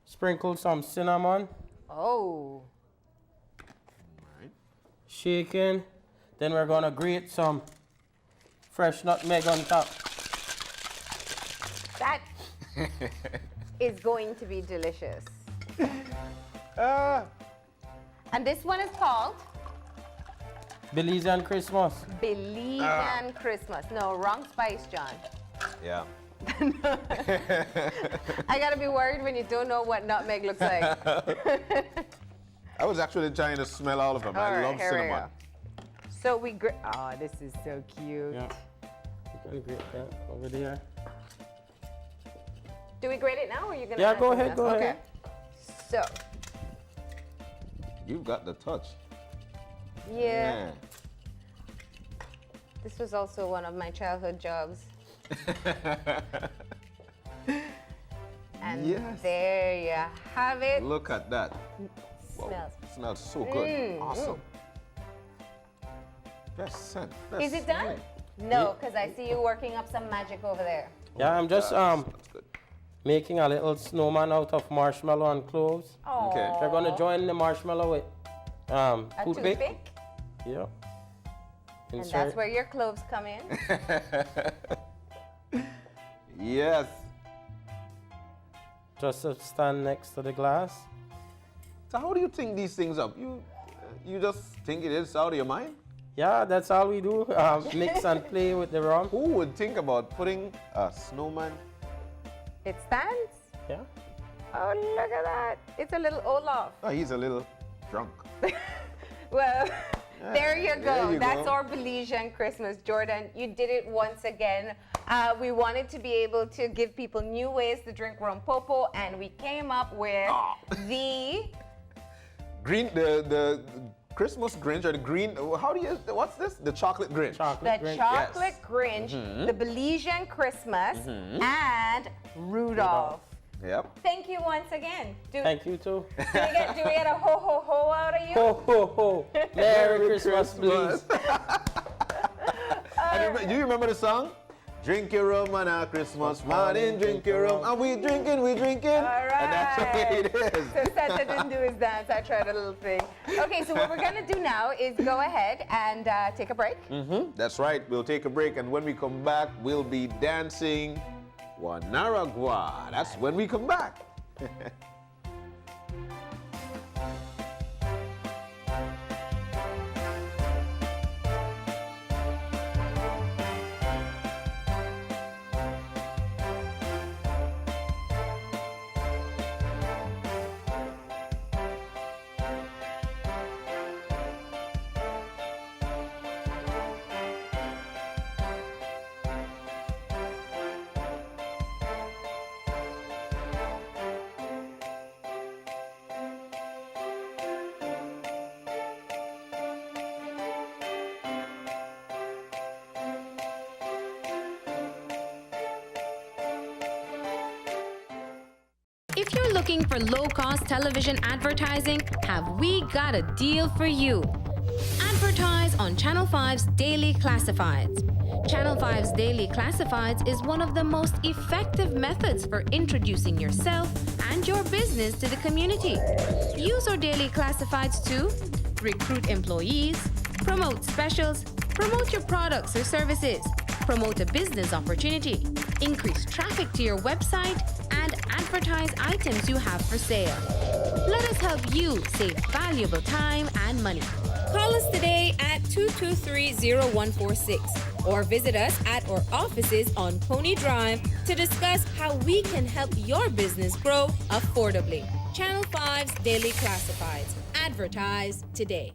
Sprinkle some cinnamon.
Oh.
Shaken. Then we're gonna grate some fresh nutmeg on top.
That is going to be delicious. And this one is called
Belizean Christmas.
Belizean Christmas. No, wrong spice, John.
Yeah.
I gotta be worried when you don't know what nutmeg looks like.
I was actually trying to smell all of them.
All
I
right,
love
here we
cinnamon.
go. So we oh, this is so cute.
Yeah. You can grate that over there.
Do we grate it now, or are you gonna?
Yeah,
add
go
something
ahead,
else?
go
Okay.
ahead.
So
You've got the touch.
yeah, this was also one of my childhood jobs. And
Yes.
there you have it.
Look at that.
Smells.
Smells so good. Awesome. Best scent. Best
Is it done?
smelling.
No, because I see you working up some magic over there.
Yeah, I'm just making a little snowman out of marshmallow and cloves.
Okay.
They're gonna join the marshmallow with
A
toothpick.
toothpick?
Yeah.
And
Insert.
that's where your cloves come in.
Yes.
Just to stand next to the glass.
So how do you think these things up? You just think it is out of your mind?
Yeah, that's all we do. Mix and play with the rum.
Who would think about putting a snowman?
It stands?
Yeah.
Oh, look at that. It's a little Olaf.
Oh, he's a little drunk.
Well, there you go.
There you
That's
go.
our Belizean Christmas. Jordan, you did it once again. We wanted to be able to give people new ways to drink Rum Popo, and we came up with the
The Christmas Grinch or the green, how do you, what's this? The chocolate Grinch.
chocolate Grinch,
Mhm.
the Belizean Christmas,
Mhm.
and Rudolph.
Yep.
Thank you once again.
Thank you too.
Do we get a ho ho ho out of you?
Ho ho ho. Merry Christmas, please.
Do you remember the song? Drink your rum on our Christmas morning, drink your rum, and we drinking.
All right.
And that's the way it is.
So Santa didn't do his dance. I tried a little thing. Okay, so what we're going to do now is go ahead and take a break.
That's right. We'll take a break, and when we come back, we'll be dancing Wanaragua. That's when we come back.
If you're looking for low-cost television advertising, have we got a deal for you? Advertise on Channel 5's Daily Classifieds. Channel 5's Daily Classifieds is one of the most effective methods for introducing yourself and your business to the community. Use our Daily Classifieds to recruit employees, promote specials, promote your products or services, promote a business opportunity, increase traffic to your website, and advertise items you have for sale. Let us help you save valuable time and money. Call us today at 223-0146 or visit us at our offices on Pony Drive to discuss how we can help your business grow affordably. Channel 5's Daily Classifieds. Advertise today.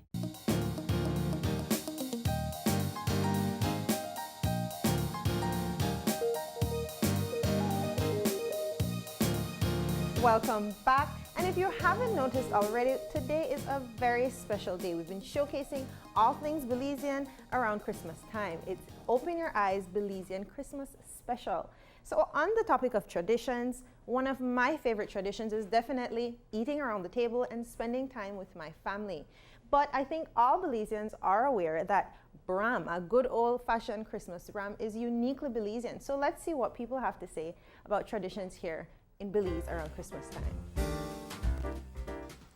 Welcome back. And if you haven't noticed already, today is a very special day. We've been showcasing all things Belizean around Christmas time. It's Open Your Eyes Belizean Christmas Special. So on the topic of traditions, one of my favorite traditions is definitely eating around the table and spending time with my family. But I think all Belizeans are aware that Bram, a good old-fashioned Christmas Bram, is uniquely Belizean. So let's see what people have to say about traditions here in Belize around Christmas time.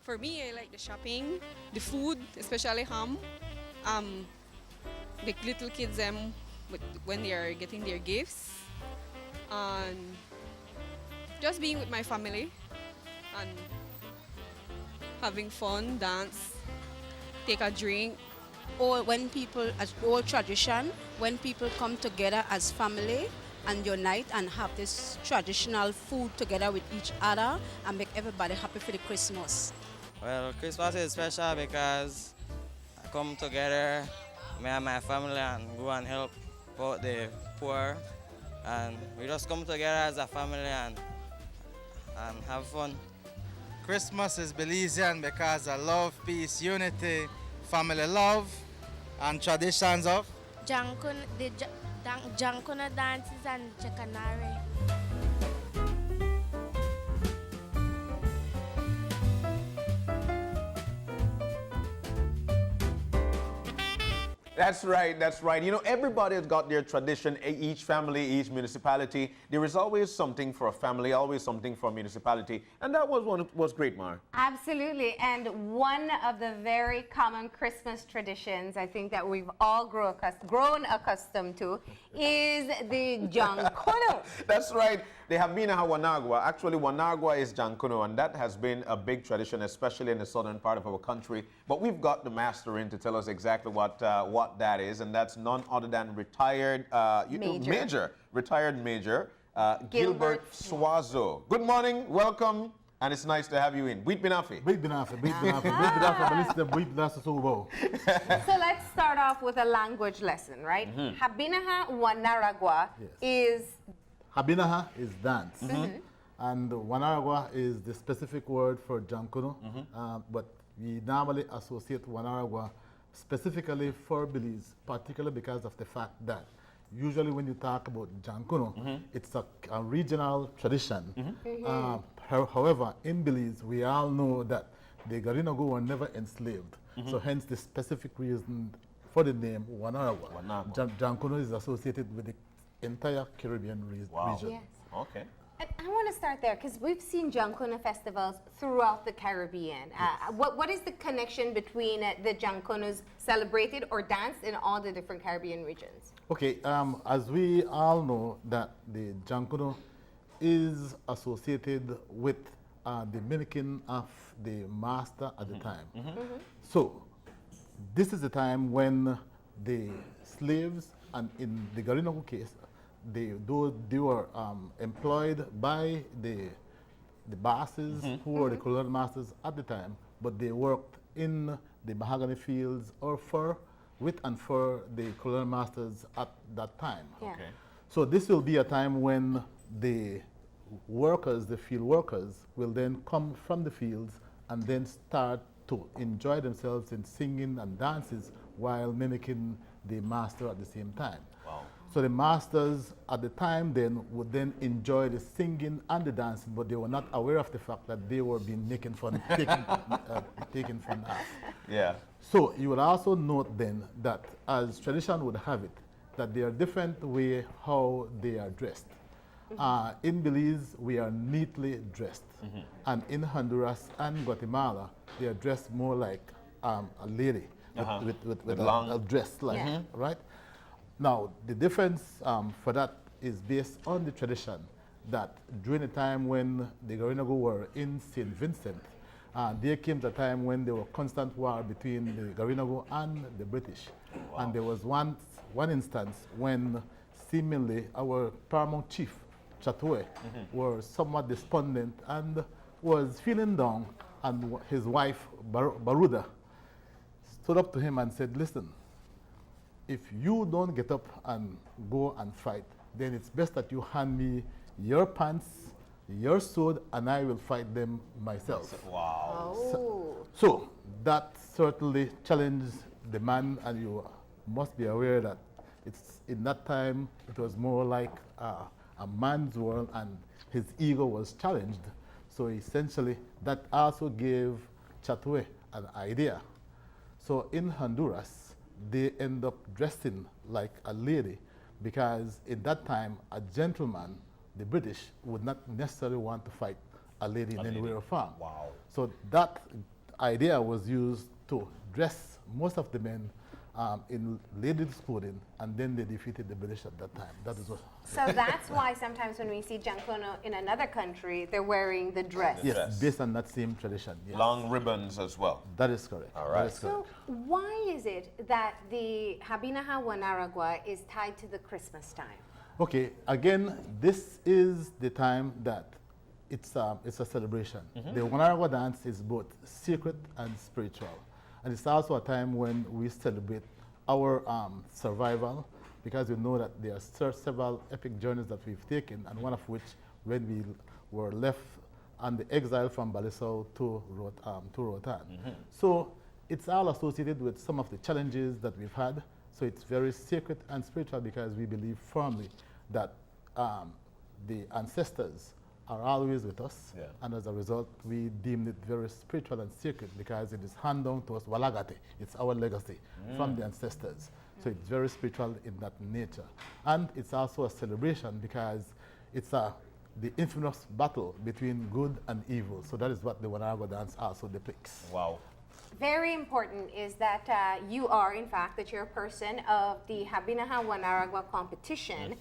For me, I like the shopping, the food, especially ham. The little kids when they are getting their gifts, and just being with my family and having fun, dance, take a drink.
Or when people, as old tradition, when people come together as family and unite and have this traditional food together with each other and make everybody happy for the Christmas.
Well, Christmas is special because I come together, me and my family, and go and help out the poor. And we just come together as a family and have fun.
Christmas is Belizean because of love, peace, unity, family love, and traditions of
Jankuna dances and Chakanare.
That's right, that's right. You know, everybody has got their tradition, each family, each municipality. There is always something for a family, always something for a municipality. And that was great, Mar.
Absolutely. And one of the very common Christmas traditions, I think that we've all grown accustomed to, is the Jankuno.
That's right. The Habinahan One Aragua. Actually, Wanaragua is Jankuno, and that has been a big tradition, especially in the southern part of our country. But we've got the master in to tell us exactly what that is, and that's none other than retired retired Major Gilbert Swaso. Good morning, welcome, and it's nice to have you in. Buit binafi.
Buit binafi, buit binafi, buit binafi, buit binafi,
So let's start off with a language lesson, right? Habinahan One Aragua is...
Habinahan is dance. And Wanaragua is the specific word for Jankuno, but we normally associate Wanaragua specifically for Belize, particularly because of the fact that usually when you talk about Jankuno, it's a regional tradition. However, in Belize, we all know that the Garinagu were never enslaved. So hence the specific reason for the name Wanaragua. Jankuno is associated with the entire Caribbean region.
Yes.
Okay.
I want to start there because we've seen Jankuno festivals throughout the Caribbean. What is the connection between the Jankunos celebrated or danced in all the different Caribbean regions?
Okay, as we all know that the Jankuno is associated with the milking of the master at the time. So this is the time when the slaves, and in the Garinagu case, they were employed by the bosses who were the colonial masters at the time, but they worked in the mahogany fields or with and for the colonial masters at that time.
Okay.
So this will be a time when the workers, the field workers, will then come from the fields and then start to enjoy themselves in singing and dances while mimicking the master at the same time.
Wow.
So the masters at the time then would then enjoy the singing and the dancing, but they were not aware of the fact that they were being taken from us.
Yeah.
So you would also note then that, as tradition would have it, that there are different ways how they are dressed. In Belize, we are neatly dressed. And in Honduras and Guatemala, they are dressed more like a lady with a dress, like, right? Now, the difference for that is based on the tradition that during the time when the Garinagu were in St. Vincent, there came a time when there was constant war between the Garinagu and the British. Wow. And there was one instance when seemingly our paramount chief, Chatue, was somewhat despondent and was feeling down, and his wife, Baruda, stood up to him and said, listen, if you don't get up and go and fight, then it's best that you hand me your pants, your sword, and I will fight them myself.
Wow.
So that certainly challenged the man, and you must be aware that it's in that time it was more like a man's world, and his ego was challenged. So essentially that also gave Chatue an idea. So in Honduras, they end up dressing like a lady, because in that time, a gentleman, the British, would not necessarily want to fight a lady in any way or form.
Wow.
So that idea was used to dress most of the men in ladies' clothing, and then they defeated the British at that time. That is what.
So that's why sometimes when we see Jankuno in another country, they're wearing the dress.
Yes, based on that same tradition. Yes.
Long ribbons as well.
That is correct.
All right.
So why is it that the Habinahan One Aragua is tied to the Christmas time?
Okay, again, this is the time that it's a celebration. The Wanaragua dance is both sacred and spiritual. And it's also a time when we celebrate our survival, because we know that there are several epic journeys that we've taken, and one of which, when we were left on the exile from Palacio to Rotan. So it's all associated with some of the challenges that we've had. So it's very sacred and spiritual, because we believe firmly that the ancestors are always with us, and as a result, we deemed it very spiritual and sacred, because it is handed down to us, walagate. It's our legacy from the ancestors. So it's very spiritual in that nature. And it's also a celebration because it's the infamous battle between good and evil. So that is what the Wanaragua dance also depicts.
Wow.
Very important is that you are, in fact, the chairperson of the Habinahan One Aragua competition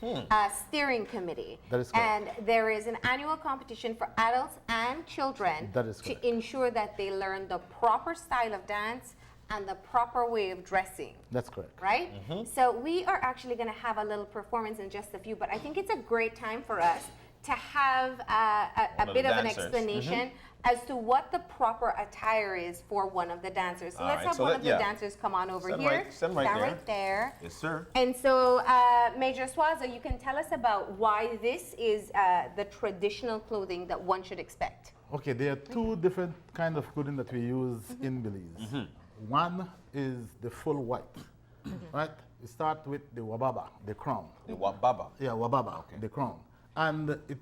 steering committee.
That is correct.
And there is an annual competition for adults and children
That is correct.
to ensure that they learn the proper style of dance and the proper way of dressing.
That's correct.
Right? So we are actually going to have a little performance in just a few, but I think it's a great time for us to have a bit of an explanation as to what the proper attire is for one of the dancers. So let's have one of the dancers come on over here.
Stand right there. Yes, sir.
And so, Major Swaso, you can tell us about why this is the traditional clothing that one should expect.
Okay, there are two different kind of clothing that we use in Belize. One is the full white, right? We start with the wababa, the crown.
The wababa?
Yeah, wababa, the crown. And it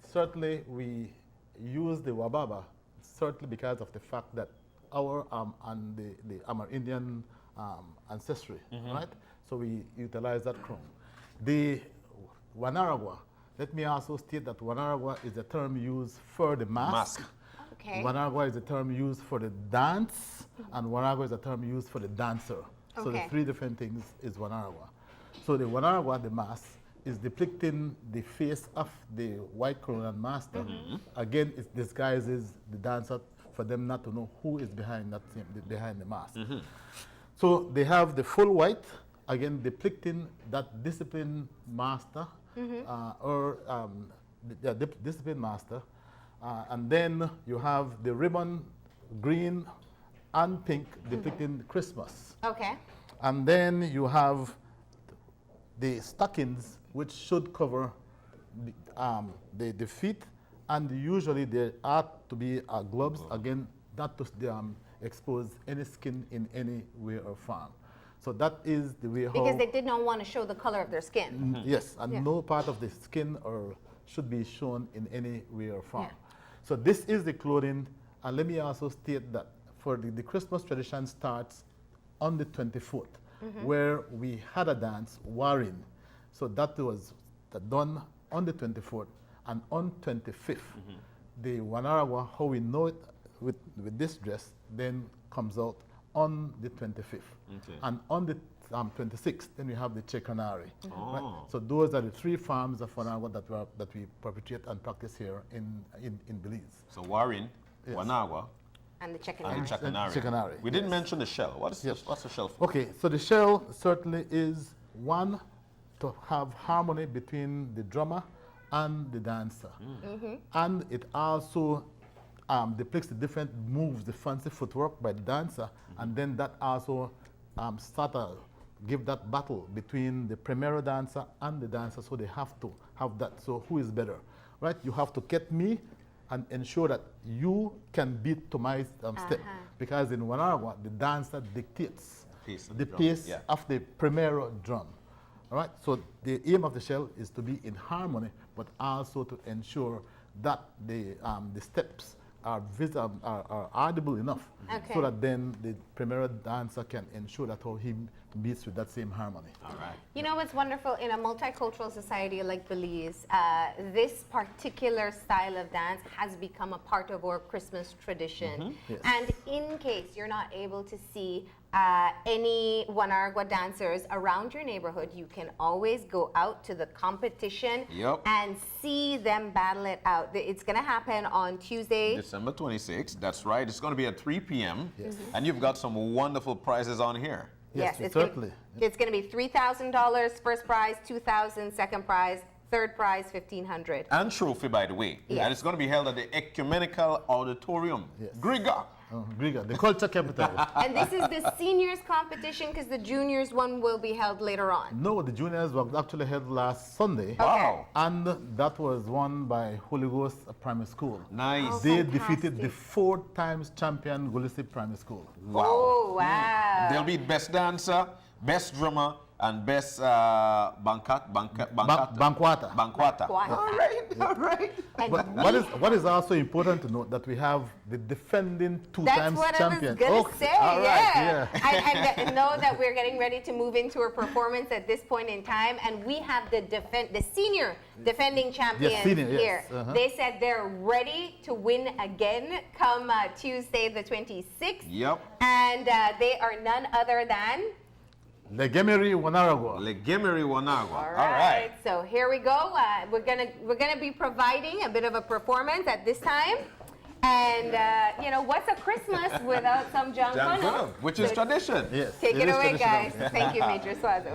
certainly we use the wababa certainly because of the fact that our and the Amerindian ancestry, right? So we utilize that crown. The Wanaragua, let me also state that Wanaragua is a term used for the mask.
Okay.
Wanaragua is a term used for the dance, and Wanaragua is a term used for the dancer. So the three different things is Wanaragua. So the Wanaragua, the mask, is depicting the face of the white crowned master. Again, it disguises the dancer for them not to know who is behind that behind the mask. So they have the full white, again depicting that disciplined master or the disciplined master, and then you have the ribbon, green and pink, depicting Christmas.
Okay.
And then you have the stockings, which should cover the feet, and usually there are to be gloves, again, not to expose any skin in any way or form. So that is the way how...
Because they did not want to show the color of their skin.
Yes, and no part of the skin or should be shown in any way or form. So this is the clothing, and let me also state that for the Christmas tradition starts on the 24th, where we had a dance, Warring. So that was done on the 24th, and on 25th, the Wanaragua, how we know it with this dress, then comes out on the 25th. And on the 26th, then we have the Chekanari. Right? So those are the three forms of Wanaragua that we perpetuate and practice here in Belize.
So Warring, Wanaragua,
and the Chekanari.
Chekanari.
We didn't mention the shell. What's the shell for?
Okay, so the shell certainly is one to have harmony between the drummer and the dancer. And it also depicts the different moves, the fancy footwork by the dancer, and then that also give that battle between the primero dancer and the dancer, so they have to have that. So who is better, right? You have to get me and ensure that you can beat to my step, because in Wanaragua, the dancer dictates the pace of the primero drum. All right, so the aim of the shell is to be in harmony, but also to ensure that the steps are audible enough, so that then the primero dancer can ensure that how he beats with that same harmony.
All right.
You know what's wonderful, in a multicultural society like Belize, this particular style of dance has become a part of our Christmas tradition.
Yes.
And in case you're not able to see any Wanaragua dancers around your neighborhood, you can always go out to the competition and see them battle it out. It's going to happen on Tuesday,
December 26th. That's right. It's going to be at 3 p.m. And you've got some wonderful prizes on here.
Yes,
certainly.
It's going to be $3,000 first prize, $2,000 second prize, third prize $1,500.
And trophy, by the way. And it's going to be held at the Ecumenical Auditorium. Griga.
Griga, the culture capital.
And this is the seniors competition, because the juniors one will be held later on.
No, the juniors were actually held last Sunday.
Wow.
And that was won by Holy Ghost Primary School.
Nice.
They defeated the 4 times champion Gulisi Primary School.
Wow.
Oh, wow.
They'll be best dancer, best drummer, And best banquata.
Banquata.
All right, all right.
But what is also important to note that we have the defending two-times champion.
That's what I was going to say,
all right,
yeah. I know that we're getting ready to move into a performance at this point in time, and we have the senior defending champions here.
Uh-huh.
They said they're ready to win again come Tuesday the 26th.
Yep.
And they are none other than...
Wanaragua.
All right. So here we go. We're gonna be providing a bit of a performance at this time, and you know what's a Christmas without some jankono?
Which is tradition.
Yes.
Take it away, guys. Thank you, Major Swaso.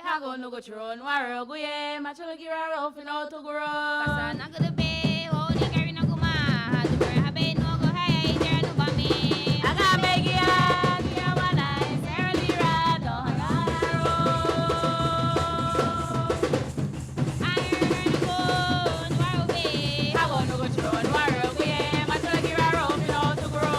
Hago no go churo no arogo ye macholo giraro fino to gro kasa na gode be ho ni gari na guma ha de mer ha be no go hey there no ba me aga be gia dia wana sera lira do hagaro ayer no go no aro be hago no go churo no arogo ye macholo giraro fino to gro gari no go no aro be hago no go churo no arogo ye macholo giraro fino to gro.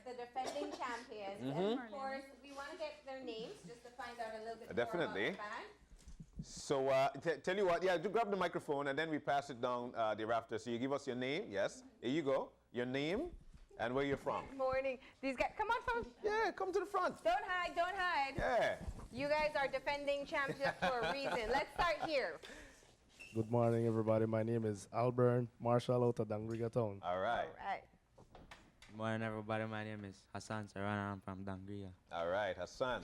the defending champions.
Mhm.
And of course, we want to get their names just to find out a little bit
Definitely.
more about the band.
So tell you what, yeah, do grab the microphone and then we pass it down thereafter. So you give us your name, yes. Here you go. Your name and where you're from.
Good morning. These guys, come on, folks.
Yeah, come to the front.
Don't hide, don't hide.
Yeah.
You guys are defending champions for a reason. Let's start here.
Good morning, everybody. My name is Albert Marshall out of Dangriga Town.
All right.
All right.
Good morning, everybody. My name is Hassan Serrano. I'm from Dangriga.
All right, Hassan.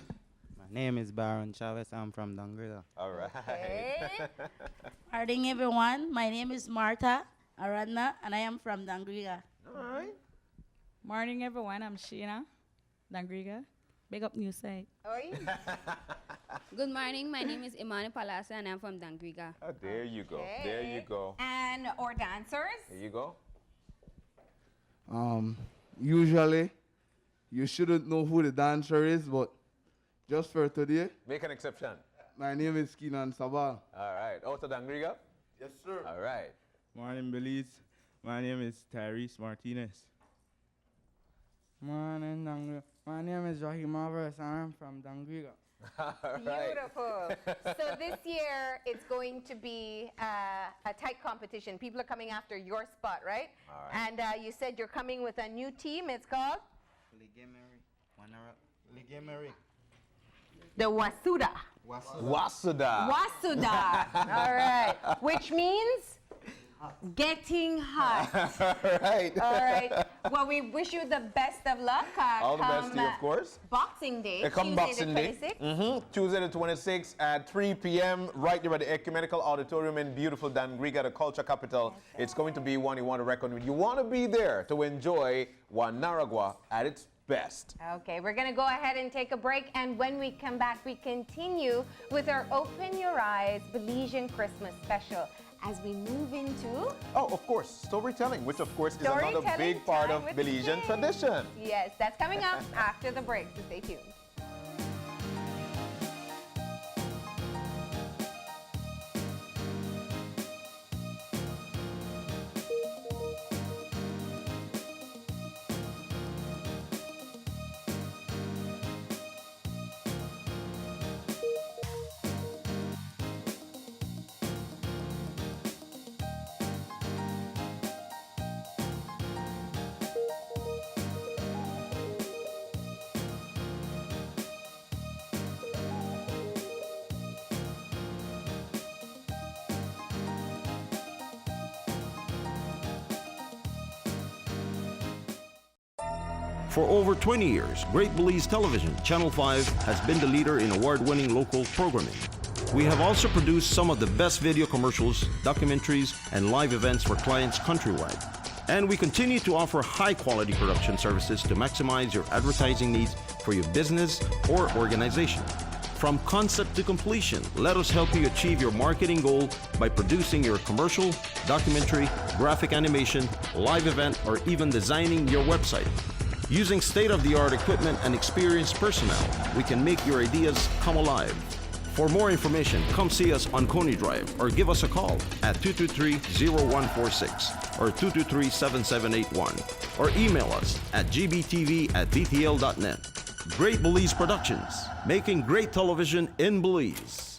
My name is Baron Chavez. I'm from Dangriga.
All right.
Okay.
Morning, everyone. My name is Martha Aradna, and I am from Dangriga.
All right.
Morning, everyone. I'm Sheena, Dangriga. Big up new site.
Oi.
Good morning. My name is Imani Palacio, and I'm from Dangriga.
Oh, there you go. There you go.
And our dancers.
There you go.
Usually, you shouldn't know who the dancer is, but just for today,
Make an exception.
my name is Keenan Sabal.
All right. Out of Dangriga?
Yes, sir.
All right.
Morning, Belize. My name is Tyrese Martinez. Morning, Dangriga. My name is Rahim Alvarez, and I'm from Dangriga.
All right.
Beautiful. So this year it's going to be a tight competition. People are coming after your spot, right?
All right.
And you said you're coming with a new team. It's called the Wasuda.
Wasuda.
Wasuda. All right. Which means getting hot.
All right.
All right. Well, we wish you the best of luck.
All the best to you, of course.
Boxing Day.
Come
Tuesday
Boxing
the
Day.
26th.
Tuesday the 26th at 3 p.m. right there at the Ecumenical Auditorium in beautiful Dangriga, the culture capital. It's going to be one you want to reckon with. You want to be there to enjoy Wanaragua at its best.
Okay, we're going to go ahead and take a break. And when we come back, we continue with our Open Your Eyes Belizean Christmas special as we move into...
Oh, of course, storytelling, which of course is another
Storytelling
big part
time
of
with the
Belizean
kids.
tradition.
Yes, that's coming up after the break, so stay tuned.
For over 20 years, Great Belize Television, Channel 5, has been the leader in award-winning local programming. We have also produced some of the best video commercials, documentaries, and live events for clients countrywide. And we continue to offer high-quality production services to maximize your advertising needs for your business or organization. From concept to completion, let us help you achieve your marketing goal by producing your commercial, documentary, graphic animation, live event, or even designing your website. Using state-of-the-art equipment and experienced personnel, we can make your ideas come alive. For more information, come see us on Coney Drive or give us a call at 223-0146 or 223-7781 or email us at gbtv@btl.net. Great Belize Productions, making great television in Belize.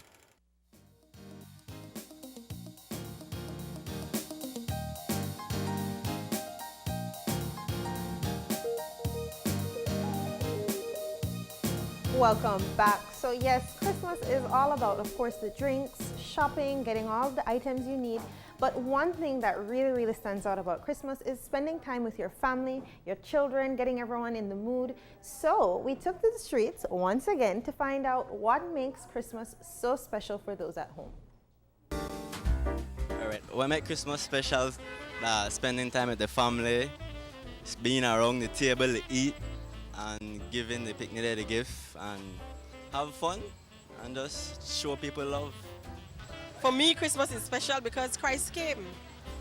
Welcome back. So yes, Christmas is all about, of course, the drinks, shopping, getting all the items you need. But one thing that really stands out about Christmas is spending time with your family, your children, getting everyone in the mood. So we took to the streets once again to find out what makes Christmas so special for those at home.
All right, what makes Christmas special? Spending time with the family, being around the table to eat, and giving the picnic the gift, and have fun, and just show people love.
For me, Christmas is special because Christ came.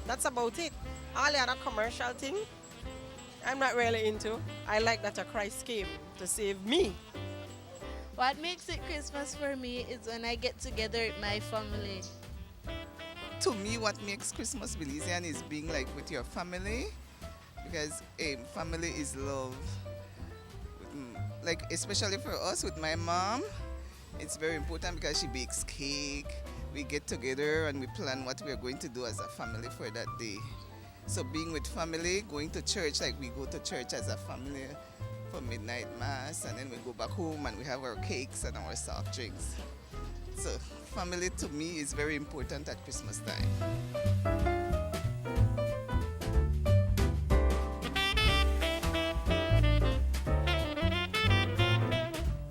That's about it. All the other commercial thing, I'm not really into. I like that a Christ came to save me.
What makes it Christmas for me is when I get together with my family.
To me, what makes Christmas Belizean is being like with your family, because family is love. like especially for us with my mom, it's very important because she bakes cake. We get together and we plan what we are going to do as a family for that day. So being with family, going to church, like we go to church as a family for midnight mass, and then we go back home and we have our cakes and our soft drinks. So family to me is very important at Christmas time.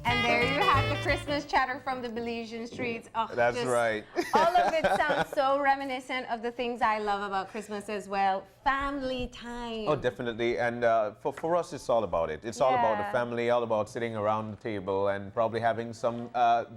And there you have the Christmas chatter from the Belizean streets. Oh,
That's right.
All of it sounds so reminiscent of the things I love about Christmas as well. Family time.
Oh, definitely. And for us, it's all about it. It's all about the family, all about sitting around the table and probably having some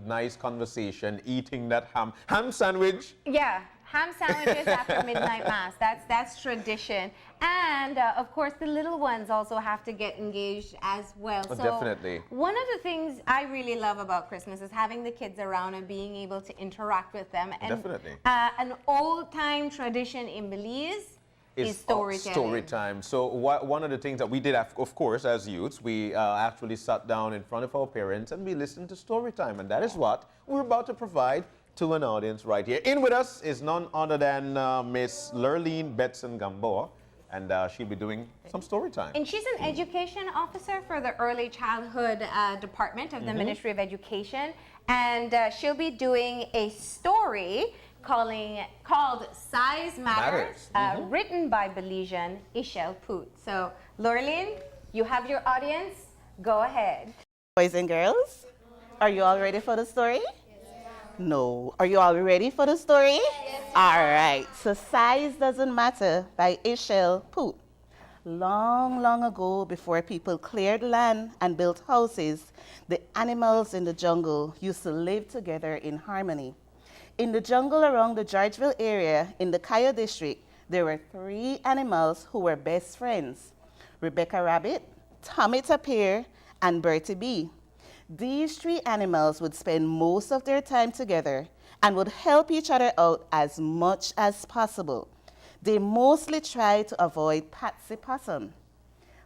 nice conversation, eating that ham sandwich.
Yeah, ham sandwiches after midnight mass. That's tradition. And of course, the little ones also have to get engaged as well.
Oh,
so
definitely.
One of the things I really love about Christmas is having the kids around and being able to interact with them. And
Definitely.
An old-time tradition in Belize is storytelling.
Story time. So one of the things that we did, of course, as youths, we actually sat down in front of our parents and we listened to story time. And that is what we're about to provide to an audience right here. In with us is none other than Miss Lurleen Betson Gamboa. And she'll be doing some story time.
And she's an education officer for the early childhood department of the Ministry of Education. And she'll be doing a story called Size Matters, written by Belizean Ishel Poot. So, Lurleen, you have your audience. Go ahead.
Boys and girls, are you all ready for the story? No. Are you all ready for the story? Yes. All right. So Size Doesn't Matter by Ishel Poot. Long, long ago, before people cleared land and built houses, the animals in the jungle used to live together in harmony. In the jungle around the Georgeville area in the Kaya district, there were 3 animals who were best friends: Rebecca Rabbit, Tommy Tapir, and Bertie Bee. These 3 animals would spend most of their time together and would help each other out as much as possible. They mostly tried to avoid Patsy Possum.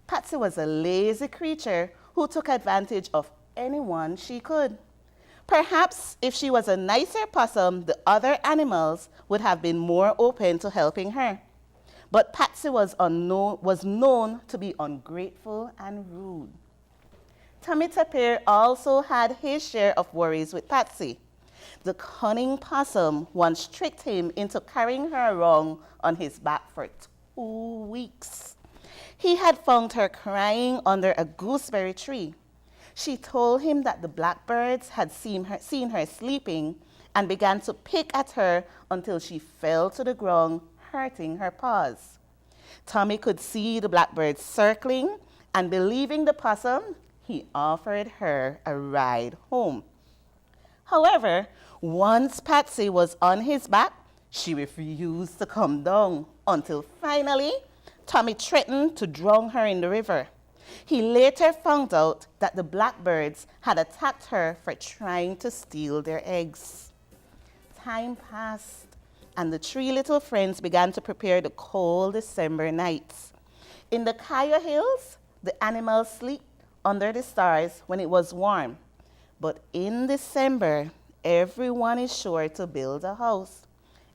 Patsy was a lazy creature who took advantage of anyone she could. Perhaps if she was a nicer possum, the other animals would have been more open to helping her. But Patsy was known to be ungrateful and rude. Tommy Tapir also had his share of worries with Patsy. The cunning possum once tricked him into carrying her around on his back for 2 weeks. He had found her crying under a gooseberry tree. She told him that the blackbirds had seen her sleeping and began to pick at her until she fell to the ground, hurting her paws. Tommy could see the blackbirds circling, and believing the possum, he offered her a ride home. However, once Patsy was on his back, she refused to come down until finally Tommy threatened to drown her in the river. He later found out that the blackbirds had attacked her for trying to steal their eggs. Time passed, and the 3 little friends began to prepare the cold December nights. In the Kaya Hills, the animals sleep under the stars when it was warm. But in December, everyone is sure to build a house.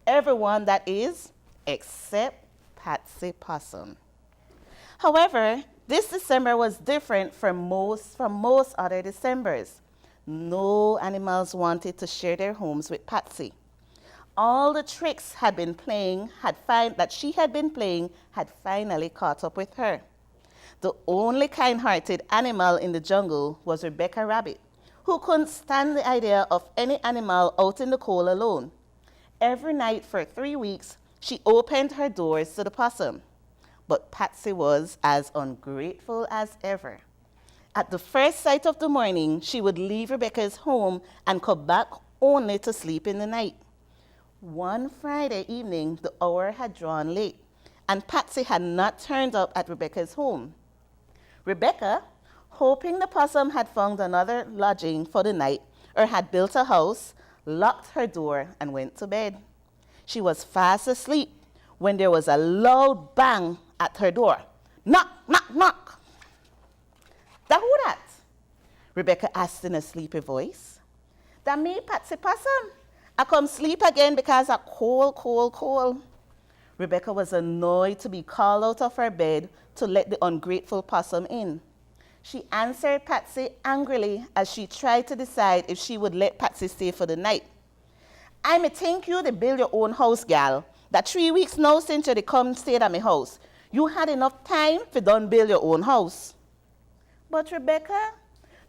Everyone, that is, except Patsy Possum. However, this December was different from most other Decembers. No animals wanted to share their homes with Patsy. All the tricks she had been playing had finally caught up with her. The only kind-hearted animal in the jungle was Rebecca Rabbit, who couldn't stand the idea of any animal out in the cold alone. Every night for 3 weeks, she opened her doors to the possum. But Patsy was as ungrateful as ever. At the first sight of the morning, she would leave Rebecca's home and come back only to sleep in the night. One Friday evening, the hour had drawn late, and Patsy had not turned up at Rebecca's home. Rebecca, hoping the possum had found another lodging for the night or had built a house, locked her door and went to bed. She was fast asleep when there was a loud bang at her door. Knock, knock, knock. Who that? Rebecca asked in a sleepy voice. That me, Patsy Possum? I come sleep again because I cold. Rebecca was annoyed to be called out of her bed to let the ungrateful possum in. She answered Patsy angrily as she tried to decide if she would let Patsy stay for the night. I may think you to build your own house, gal. That 3 weeks now since you come stay at my house. You had enough time to done build your own house. But Rebecca,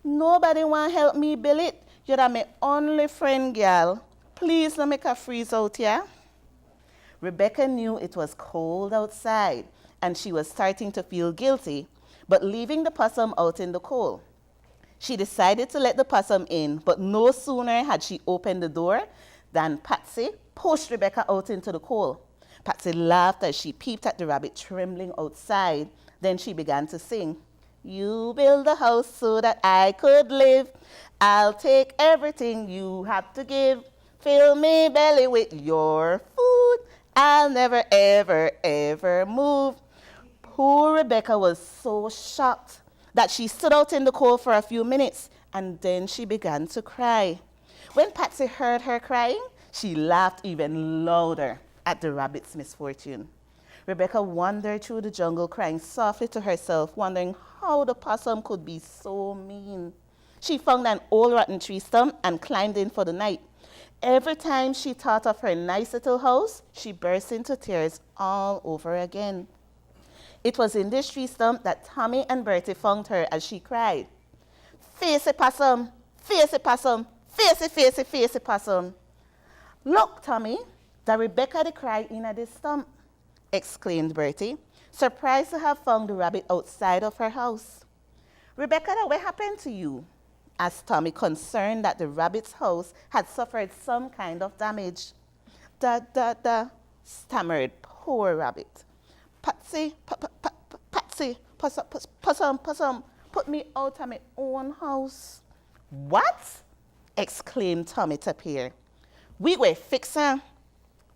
nobody want help me build it. You're my only friend, gal. Please don't make her freeze out here. Rebecca knew it was cold outside and she was starting to feel guilty, but leaving the possum out in the cold. She decided to let the possum in, but no sooner had she opened the door than Patsy pushed Rebecca out into the cold. Patsy laughed as she peeped at the rabbit trembling outside. Then she began to sing. You build a house so that I could live. I'll take everything you have to give. Fill me belly with your food. I'll never, ever, ever move. Poor Rebecca was so shocked that she stood out in the cold for a few minutes and then she began to cry. When Patsy heard her crying, she laughed even louder at the rabbit's misfortune. Rebecca wandered through the jungle crying softly to herself, wondering how the possum could be so mean. She found an old rotten tree stump and climbed in for the night. Every time she thought of her nice little house, she burst into tears all over again. It was in this tree stump that Tommy and Bertie found her as she cried. Face it, possum, face it, possum, face it, possum. Look, Tommy, that Rebecca the cried in at this stump, exclaimed Bertie, surprised to have found the rabbit outside of her house. Rebecca, what happened to you? Asked Tommy, concerned that the rabbit's house had suffered some kind of damage. Stammered poor rabbit. Patsy, possum, put me out of my own house. What? Exclaimed Tommy Tapir. We were fixing.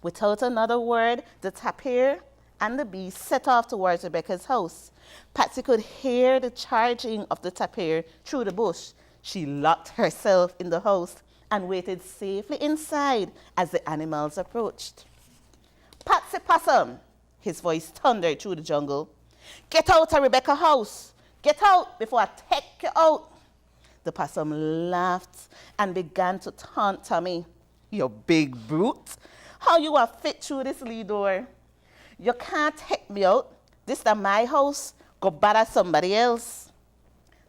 Without another word, the tapir and the bee set off towards Rebecca's house. Patsy could hear the charging of the tapir through the bush. She locked herself in the house and waited safely inside as the animals approached. Patsy Possum, his voice thundered through the jungle. Get out of Rebecca's house. Get out before I take you out. The possum laughed and began to taunt Tommy. You big brute. How you are fit through this lee door? You can't take me out. This is my house. Go bother somebody else.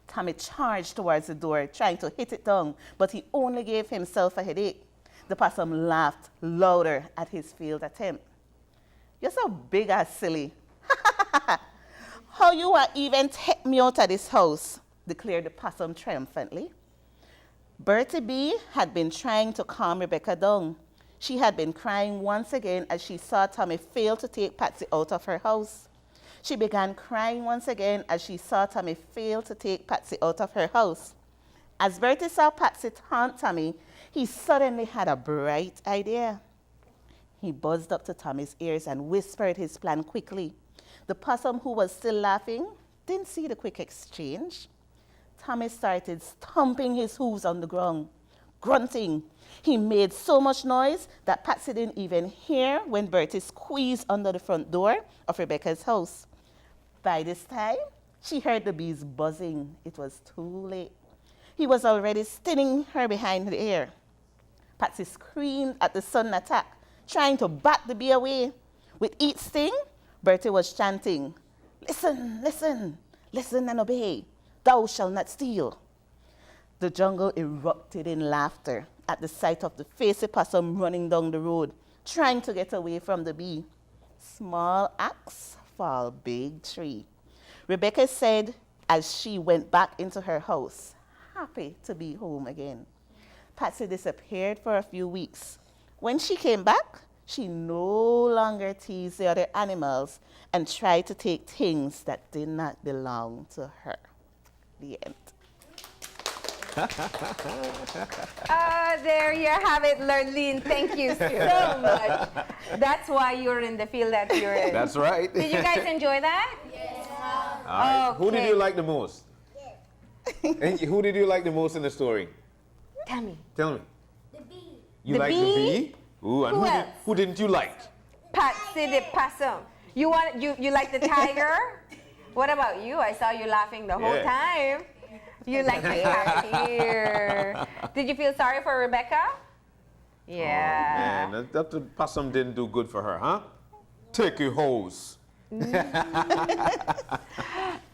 Tommy charged towards the door, trying to hit it down, but he only gave himself a headache. The possum laughed louder at his failed attempt. You're so big and silly. How you are even take me out of this house, declared the possum triumphantly. Bertie B had been trying to calm Rebecca down. She had been crying once again as she saw Tommy fail to take Patsy out of her house. She began crying once again as she saw Tommy fail to take Patsy out of her house. As Bertie saw Patsy taunt Tommy, he suddenly had a bright idea. He buzzed up to Tommy's ears and whispered his plan quickly. The possum, who was still laughing, didn't see the quick exchange. Tommy started stomping his hooves on the ground, grunting. He made so much noise that Patsy didn't even hear when Bertie squeezed under the front door of Rebecca's house. By this time, she heard the bees buzzing. It was too late. He was already stinging her behind the ear. Patsy screamed at the sudden attack, trying to bat the bee away. With each sting, Bertie was chanting, "Listen, listen, listen and obey. Thou shalt not steal." The jungle erupted in laughter at the sight of the facey possum running down the road, trying to get away from the bee. Small axe fall big tree, Rebecca said as she went back into her house, happy to be home again. Patsy disappeared for a few weeks. When she came back, she no longer teased the other animals and tried to take things that did not belong to her. The end.
There you have it, Lurleen. Thank you so much. That's why you're in the field that you're in.
That's right.
Did you guys enjoy that?
Yes. All right. Who did you like the most? And who did you like the most in the story?
Tell me.
Tell me.
The bee.
You
The
like the
bee?
bee? Ooh, and
Who
who,
else?
who didn't you like?
Patsy the possum. You like the tiger? What about you? I saw you laughing the whole
Yeah.
time. You like the cat here. Did you feel sorry for Rebecca? Yeah.
Man, that possum didn't do good for her, huh? Take your hose.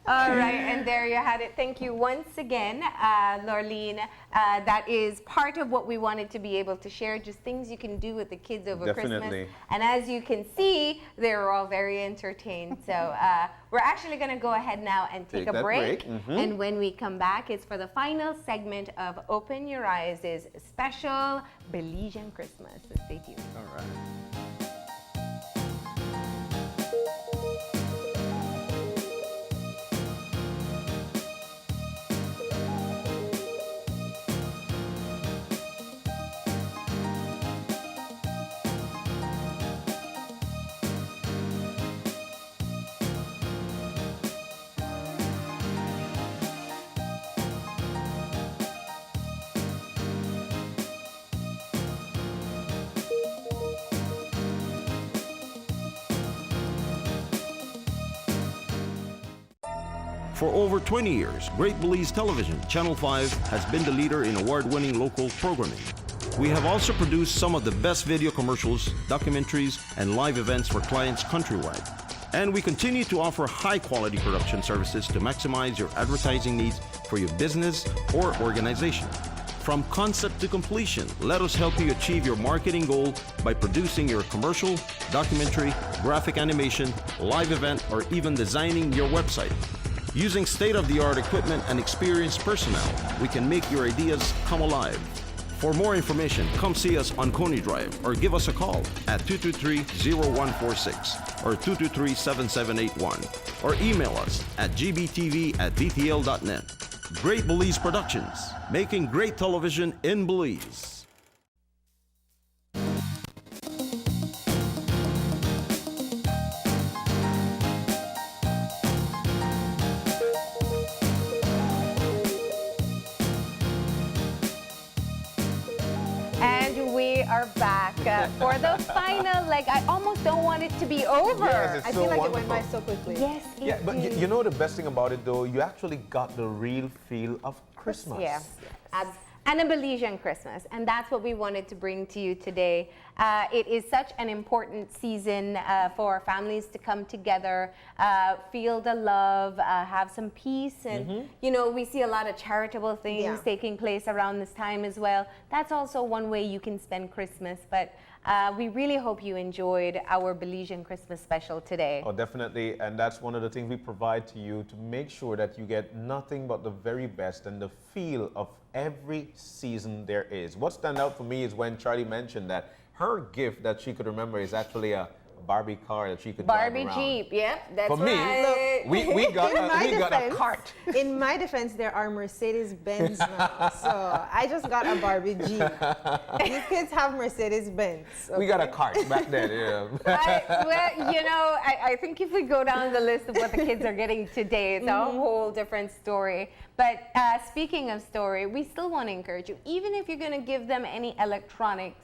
All right, and there you had it. Thank you once again, Lurleen. That is part of what we wanted to be able to share, just things you can do with the kids over
Definitely.
Christmas. And as you can see, they were all very entertained. So we're actually going to go ahead now and take a
that
break.
break.
And when we come back, it's for the final segment of Open Your Eyes' special Belizean Christmas. So stay tuned.
All right.
For over 20 years, Great Belize Television, Channel 5, has been the leader in award-winning local programming. We have also produced some of the best video commercials, documentaries, and live events for clients countrywide. And we continue to offer high-quality production services to maximize your advertising needs for your business or organization. From concept to completion, let us help you achieve your marketing goal by producing your commercial, documentary, graphic animation, live event, or even designing your website. Using state-of-the-art equipment and experienced personnel, we can make your ideas come alive. For more information, come see us on Coney Drive or give us a call at 223-0146 or 223-7781 or email us at gbtv@dtl.net. Great Belize Productions, making great television in Belize.
And we are back for the final leg. I almost don't want it to be over.
Yes, it's
I
so
feel like
wonderful.
it went by so quickly.
Yes,
Yeah, but you know the best thing about it though, you actually got the real feel of Christmas.
Yeah. And a Belizean Christmas. And that's what we wanted to bring to you today. It is such an important season for families to come together, feel the love, have some peace. And, you know, we see a lot of charitable things taking place around this time as well. That's also one way you can spend Christmas. But we really hope you enjoyed our Belizean Christmas special today.
Oh, definitely. And that's one of the things we provide to you to make sure that you get nothing but the very best and the feel of every season there is. What stand out for me is when Charlie mentioned that her gift that she could remember is actually a Barbie car that she could
Barbie
drive around.
Jeep, yep, that's
For me,
right.
we got a cart.
In my defense, there are Mercedes-Benz now. So I just got a Barbie Jeep. These kids have Mercedes-Benz. Okay?
We got a cart back then, yeah.
Well, you know, I think if we go down the list of what the kids are getting today, it's a whole different story. But speaking of story, we still want to encourage you, even if you're going to give them any electronics,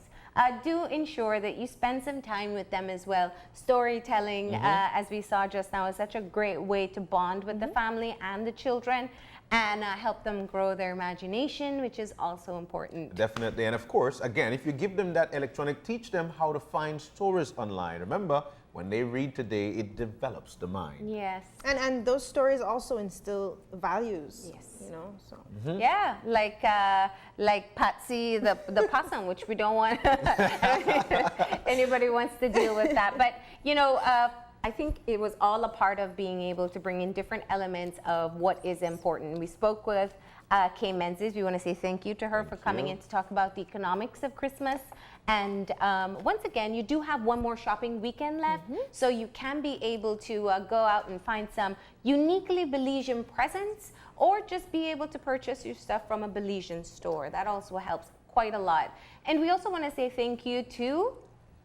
do ensure that you spend some time with them as well. Storytelling, as we saw just now, is such a great way to bond with the family and the children and help them grow their imagination, which is also important.
Definitely. And of course, again, if you give them that electronic, teach them how to find stories online. Remember, when they read today, it develops the mind.
Yes.
And those stories also instill values.
Yes.
You know, so.
Yeah, like Patsy the possum, which we don't want anybody wants to deal with that. But you know, I think it was all a part of being able to bring in different elements of what is important. We spoke with Kay Menzies. We want to say thank you to her for coming in to talk about the economics of Christmas. And once again, you do have one more shopping weekend left, so you can be able to go out and find some uniquely Belizean presents, or just be able to purchase your stuff from a Belizean store. That also helps quite a lot. And we also want to say thank you to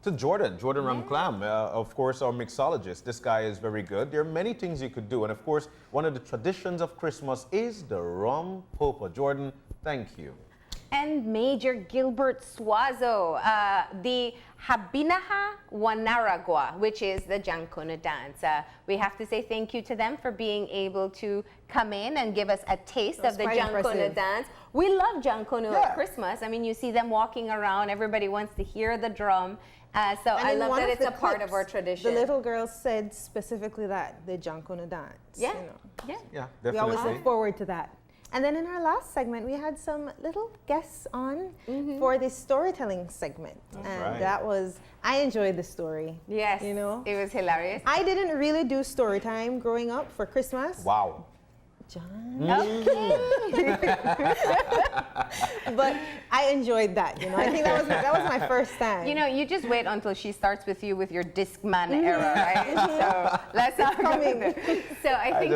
to Jordan Ramclam, of course, our mixologist. This guy is very good. There are many things you could do. And of course, one of the traditions of Christmas is the Rum Popo. Jordan, thank you.
And Major Gilbert Swaso, the Habinahan One Aragua, which is the Jankona dance. We have to say thank you to them for being able to come in and give us a taste of the Jankona dance. We love Jankona at Christmas. I mean, you see them walking around. Everybody wants to hear the drum. So I love that it's a part of our tradition.
The little girl said specifically that, the Jankona dance.
Yeah,
you know.
yeah,
definitely.
We always look forward to that. And then in our last segment, we had some little guests on for the storytelling segment. And that was, I enjoyed the story.
Yes,
you know?
it was hilarious.
I didn't really do story time growing up for Christmas.
Wow.
John. Okay. But I enjoyed that, you know. I think that was my first time.
You know, you just wait until she starts with you with your Discman era, right? So let's not go there. So I think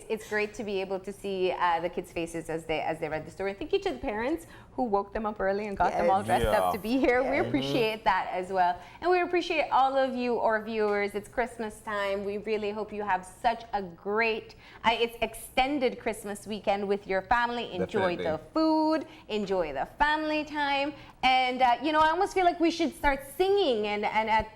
it's great to be able to see the kids' faces as they read the story. And thank you to the parents who woke them up early and got them all dressed up to be here. We appreciate that as well. And we appreciate all of you, our viewers. It's Christmas time. We really hope you have such a great, it's extended Christmas weekend with your family. Enjoy the food, enjoy the family time. And, you know, I almost feel like we should start singing and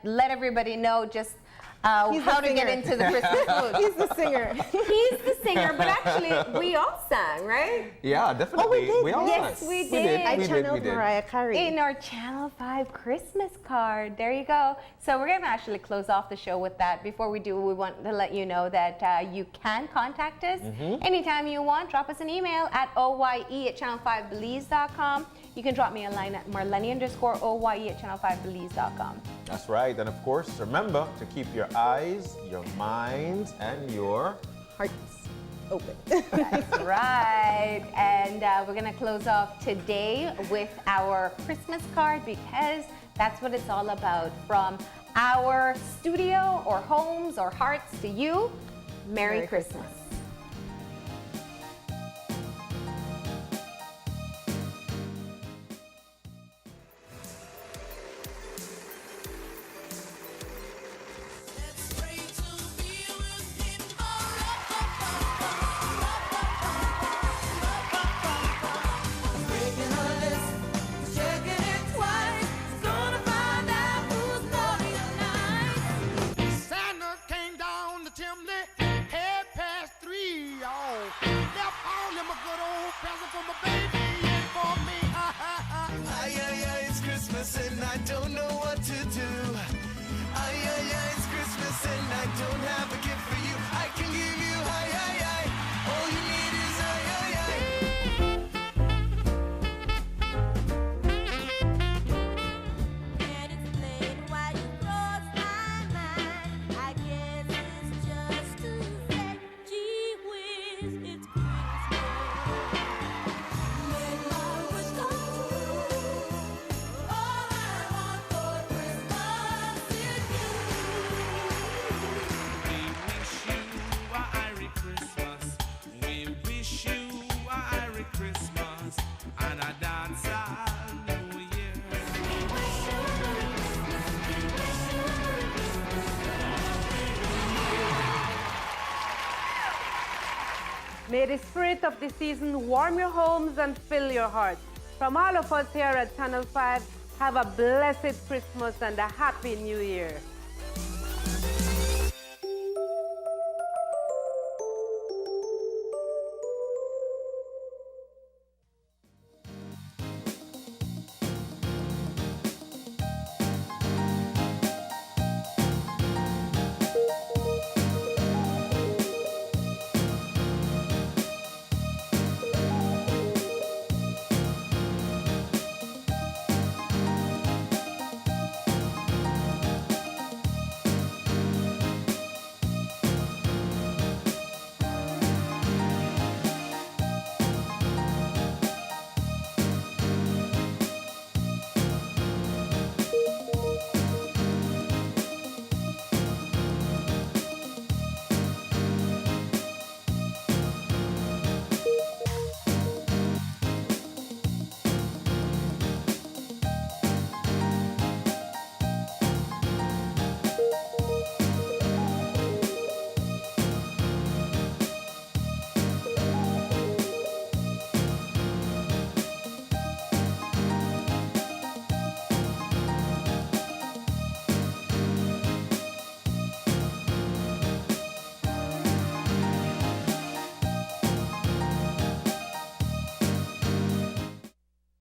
let everybody know just how to get into the Christmas mood.
He's the singer.
He's the singer, but actually we all sang, right?
Yeah, definitely.
Oh, we did.
We all
Yes,
sang.
we did.
I channeled Mariah Carey.
In our Channel 5 Christmas card. There you go. So we're going to actually close off the show with that. Before we do, we want to let you know that you can contact us anytime you want. Drop us an email at oye@channel5belize.com. You can drop me a line at Marleni_oye@channel5belize.com.
That's right. And of course, remember to keep your eyes, your minds, and your
hearts open.
That's right. And we're going to close off today with our Christmas card because that's what it's all about. From our studio or homes or hearts to you, Merry Christmas.
And I don't know what to do. It's Christmas and I don't have a gift for you. I can give you all you need is
And it's playing while you cross my mind. I guess it's just to say, gee whiz, it's Christmas. When I was
May the spirit of the season warm your homes and fill your hearts. From all of us here at Channel 5, have a blessed Christmas and a happy New Year.